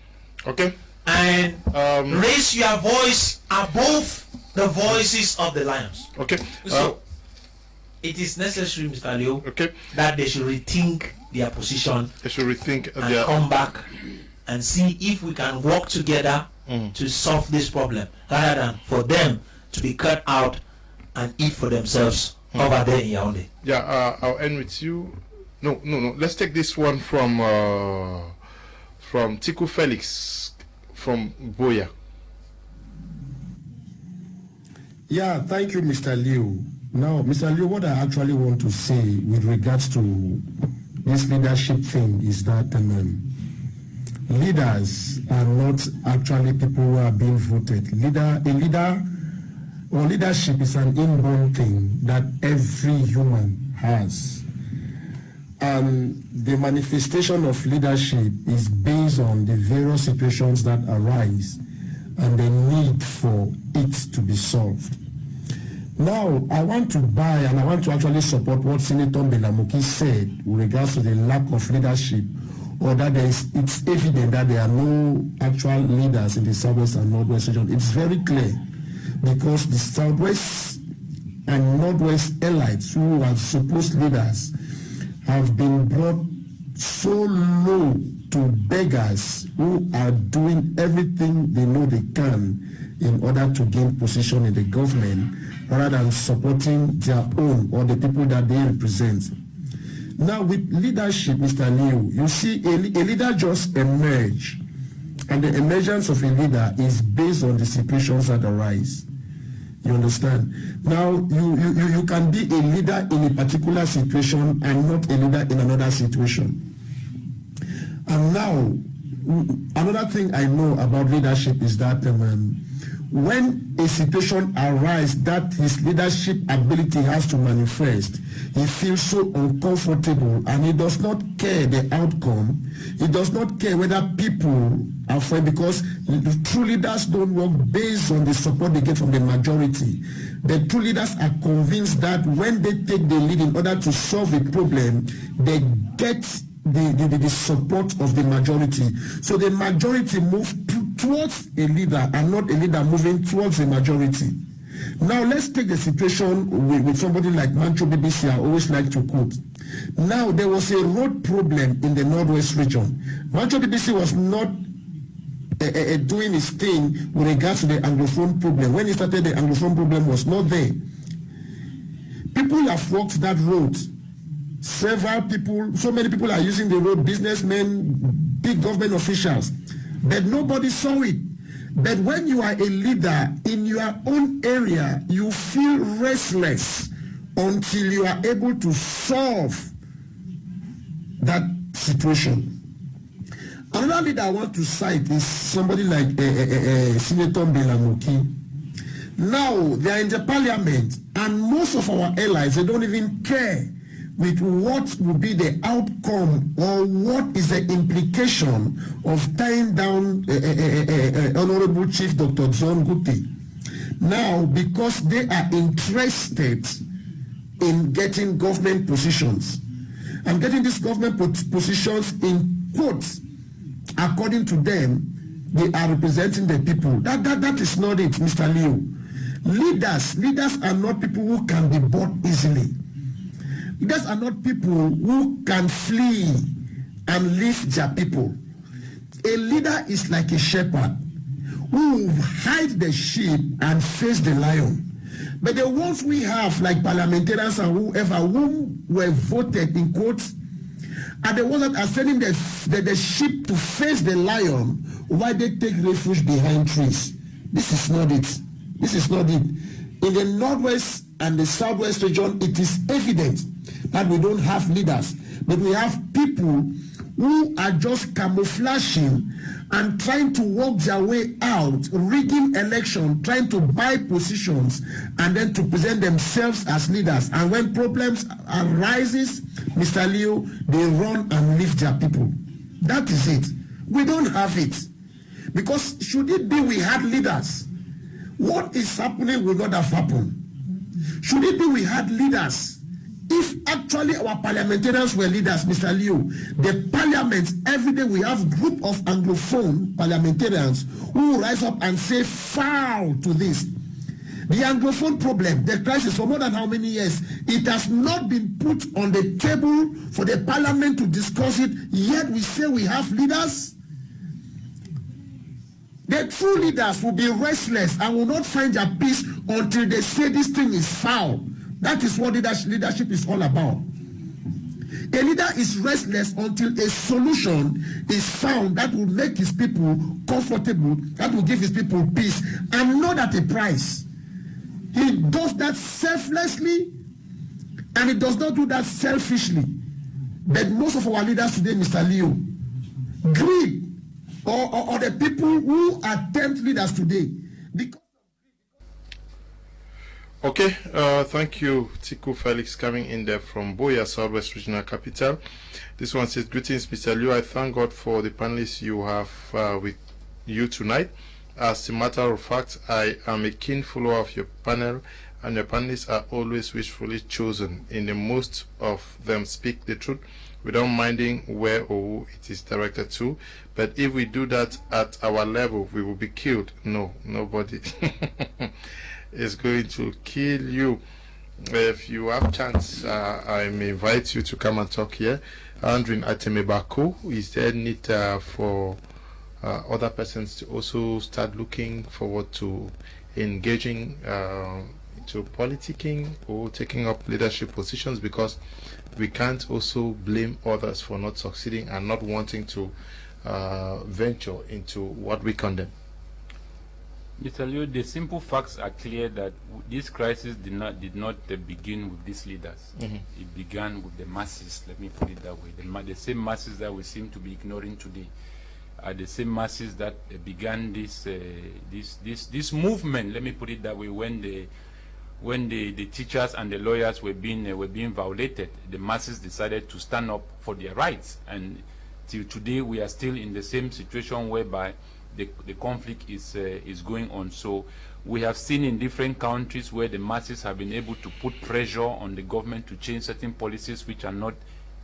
Okay. And raise your voice above the voices of the lions. Okay. So it is necessary, Mr. Liu, okay, that they should rethink their position. They should rethink and come back and see if we can work together to solve this problem, rather than for them to be cut out and eat for themselves over there in Yaoundé. Yeah, I'll end with you. No. Let's take this one from Tiku Felix from Boya. Yeah, thank you, Mr. Liu. Now, Mr. Liu, what I actually want to say with regards to this leadership thing is that leaders are not actually people who are being voted. Leadership is an inborn thing that every human has. And the manifestation of leadership is based on the various situations that arise and the need for it to be solved. Now, I want to buy and I want to actually support what Senator Mbella Moki said with regards to the lack of leadership, or that it's evident that there are no actual leaders in the Southwest and Northwest region. It's very clear, because the Southwest and Northwest elites, who are supposed leaders, have been brought so low to beggars who are doing everything they know they can in order to gain position in the government, rather than supporting their own or the people that they represent. Now, with leadership, Mr. Liu, you see a leader just emerge, and the emergence of a leader is based on the situations that arise. You understand? Now, you can be a leader in a particular situation and not a leader in another situation. And now, another thing I know about leadership is that when a situation arises that his leadership ability has to manifest, he feels so uncomfortable and he does not care the outcome. He does not care whether people are for him, because the true leaders don't work based on the support they get from the majority. The true leaders are convinced that when they take the lead in order to solve a problem, they get the support of the majority. So the majority move towards a leader and not a leader moving towards the majority. Now let's take the situation with somebody like Mancho BBC. I always like to quote. Now there was a road problem in the Northwest region. Mancho BBC was not doing his thing with regards to the Anglophone problem. When he started, the Anglophone problem was not there. People have walked that road. Several people, so many people are using the road, businessmen, big government officials, but nobody saw it. But when you are a leader in your own area, you feel restless until you are able to solve that situation. Another leader I want to cite is somebody like Senator Mbella Moki. Now, they are in the parliament, and most of our allies, they don't even care with what will be the outcome or what is the implication of tying down Honorable Chief Dr. John Guti. Now, because they are interested in getting government positions, and getting these government positions in quotes, according to them, they are representing the people. That is not it, Mr. Leo. Leaders are not people who can be bought easily. Leaders are not people who can flee and leave their people. A leader is like a shepherd who will hide the sheep and face the lion. But the ones we have, like parliamentarians and whoever, who were voted in quotes, are the ones that are sending the sheep to face the lion while they take refuge behind trees. This is not it. This is not it. In the northwest and the southwest region, it is evident that we don't have leaders, but we have people who are just camouflaging and trying to work their way out, rigging election, trying to buy positions, and then to present themselves as leaders. And when problems arises, Mr. Leo, they run and leave their people. That is it. We don't have it. Because should it be we had leaders, what is happening will not have happened. Should it be we had leaders, if actually our parliamentarians were leaders, Mr. Leo, the parliament, every day we have a group of Anglophone parliamentarians who rise up and say foul to this. The Anglophone problem, the crisis for more than how many years, it has not been put on the table for the parliament to discuss it, yet we say we have leaders. The true leaders will be restless and will not find their peace until they say this thing is foul. That is what leadership is all about. A leader is restless until a solution is found that will make his people comfortable, that will give his people peace, and not at a price. He does that selflessly, and he does not do that selfishly. But most of our leaders today, Mr. Leo, greed, or the people who attempt leaders today. Okay, thank you, Tiku Felix, coming in there from Boya, Southwest Regional Capital. This one says, greetings, Mr. Liu. I thank God for the panelists you have with you tonight. As a matter of fact, I am a keen follower of your panel, and your panelists are always wishfully chosen. In the most of them speak the truth, without minding where or who it is directed to. But if we do that at our level, we will be killed. No, nobody is going to kill you. If you have chance, I may invite you to come and talk here. Andrew Atemebako, is there need for other persons to also start looking forward to engaging to politicking or taking up leadership positions, because we can't also blame others for not succeeding and not wanting to venture into what we condemn. Mr. Liu, the simple facts are clear that this crisis did not begin with these leaders. It began with the masses. Let me put it that way. The same masses that we seem to be ignoring today are the same masses that began this movement. Let me put it that way. When the teachers and the lawyers were being violated, the masses decided to stand up for their rights, and till today we are still in the same situation whereby the conflict is going on. So we have seen in different countries where the masses have been able to put pressure on the government to change certain policies which are not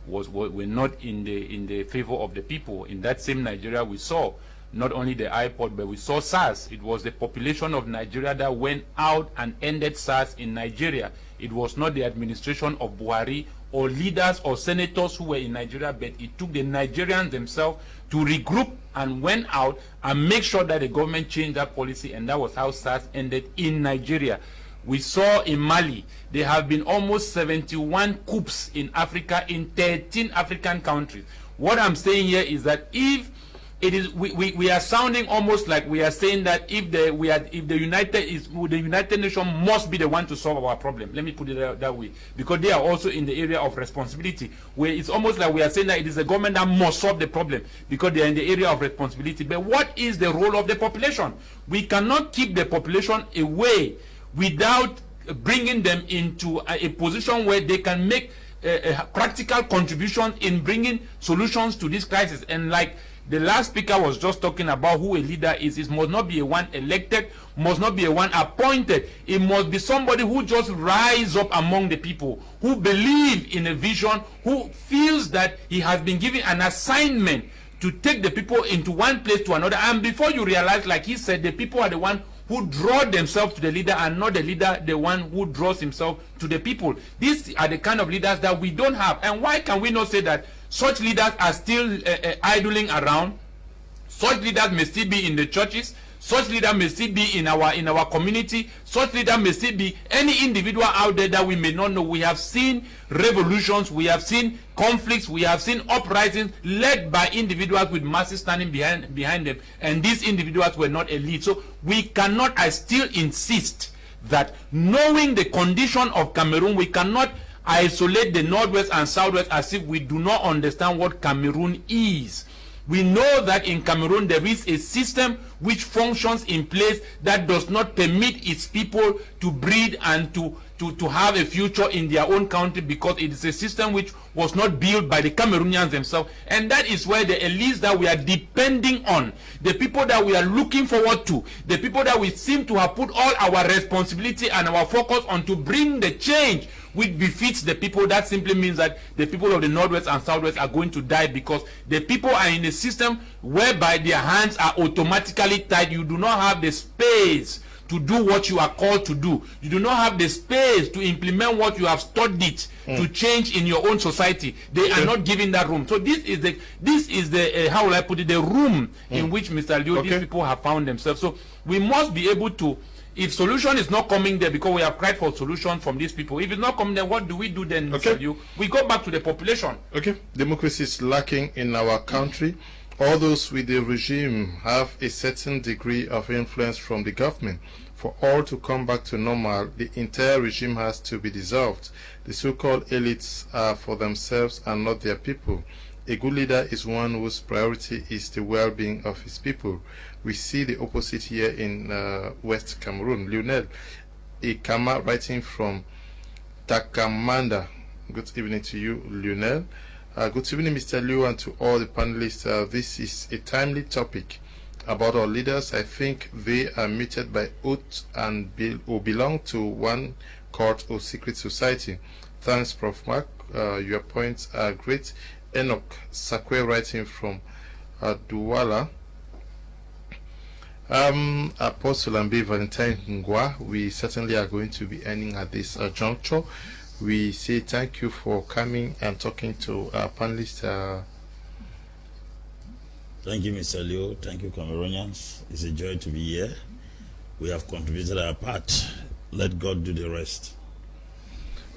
were not in the favor of the people. In that same Nigeria, we saw not only the iPod, but we saw SARS. It was the population of Nigeria that went out and ended SARS in Nigeria. It was not the administration of Buhari or leaders or senators who were in Nigeria, but it took the Nigerians themselves to regroup and went out and make sure that the government changed that policy, and that was how SARS ended in Nigeria. We saw in Mali, there have been almost 71 coups in Africa, in 13 African countries. What I'm saying here is that if it is, we are sounding almost like we are saying that if the United Nations must be the one to solve our problem. Let me put it that way, because they are also in the area of responsibility, where it's almost like we are saying that it is the government that must solve the problem because they are in the area of responsibility. But what is the role of the population? We cannot keep the population away without bringing them into a position where they can make a practical contribution in bringing solutions to this crisis. And like the last speaker was just talking about who a leader is, it must not be a one elected, must not be a one appointed. It must be somebody who just rise up among the people, who believe in a vision, who feels that he has been given an assignment to take the people into one place to another. And before you realize, like he said, the people are the one who draw themselves to the leader, and not the leader the one who draws himself to the people. These are the kind of leaders that we don't have. And why can we not say that such leaders are still idling around? Such leaders may still be in the churches. Such leader may still be in our community. Such leader may still be any individual out there that we may not know. We have seen revolutions, we have seen conflicts, we have seen uprisings led by individuals with masses standing behind them, and these individuals were not elite. So we cannot, I still insist that knowing the condition of Cameroon, we cannot isolate the Northwest and Southwest as if we do not understand what Cameroon is. We know that in Cameroon there is a system which functions in place that does not permit its people to breed and to have a future in their own country, because it is a system which was not built by the Cameroonians themselves. And that is where the elites that we are depending on, the people that we are looking forward to, the people that we seem to have put all our responsibility and our focus on to bring the change which befits the people, that simply means that the people of the Northwest and Southwest are going to die, because the people are in a system whereby their hands are automatically tied. You do not have the space to do what you are called to do. You do not have the space to implement what you have studied to change in your own society. They are not given that room. So this is the how will I put it, the room in which Mr. Leo, these people have found themselves. So we must be able to, if solution is not coming there, because we have cried for solution from these people, if it's not coming there, what do we do then, Mr. Leo? We go back to the population. Okay. Democracy is lacking in our country. All those with the regime have a certain degree of influence from the government. For all to come back to normal, the entire regime has to be dissolved. The so-called elites are for themselves and not their people. A good leader is one whose priority is the well-being of his people. We see the opposite here in West Cameroon. Lionel, a Kmer writing from Takamanda. Good evening to you, Lionel. Good evening, Mr. Liu, and to all the panelists. This is a timely topic about our leaders. I think they are muted by oath and or belong to one court or secret society. Thanks, Prof. Mark. Your points are great. Enoch Sakwe writing from Douala. Apostle Ambi Valentine Ngwa, we certainly are going to be ending at this juncture. We say thank you for coming and talking to our panelists. Thank you, Mr. Leo. Thank you, Cameroonians. It's a joy to be here. We have contributed our part. Let God do the rest.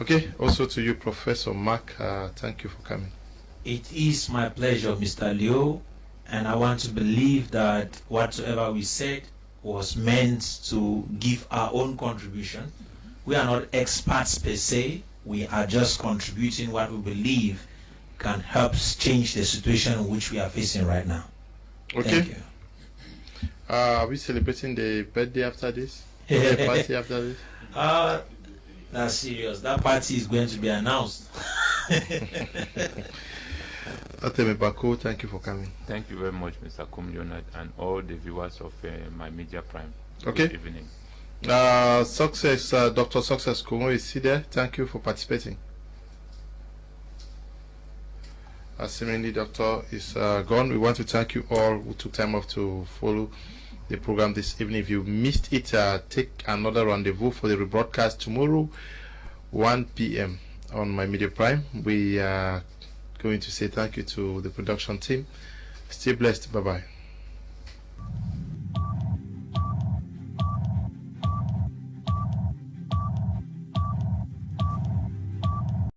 Okay. Also to you, Professor Mark. Thank you for coming. It is my pleasure, Mr. Leo, and I want to believe that whatsoever we said was meant to give our own contribution. We are not experts per se. We are just contributing what we believe can help change the situation in which we are facing right now. Okay. Thank you. Are we celebrating the birthday after this? The party after this? That's serious. That party is going to be announced. Ateme Bako, thank you for coming. Thank you very much, Mr. Leonard, and all the viewers of my Media Prime. Okay. Good evening. Dr. Success Kongo is still there. Thank you for participating. Seemingly Doctor is gone. We want to thank you all who took time off to follow the program this evening. If you missed it, take another rendezvous for the rebroadcast tomorrow, 1 p.m. on my Media Prime. We are going to say thank you to the production team. Stay blessed. Bye-bye.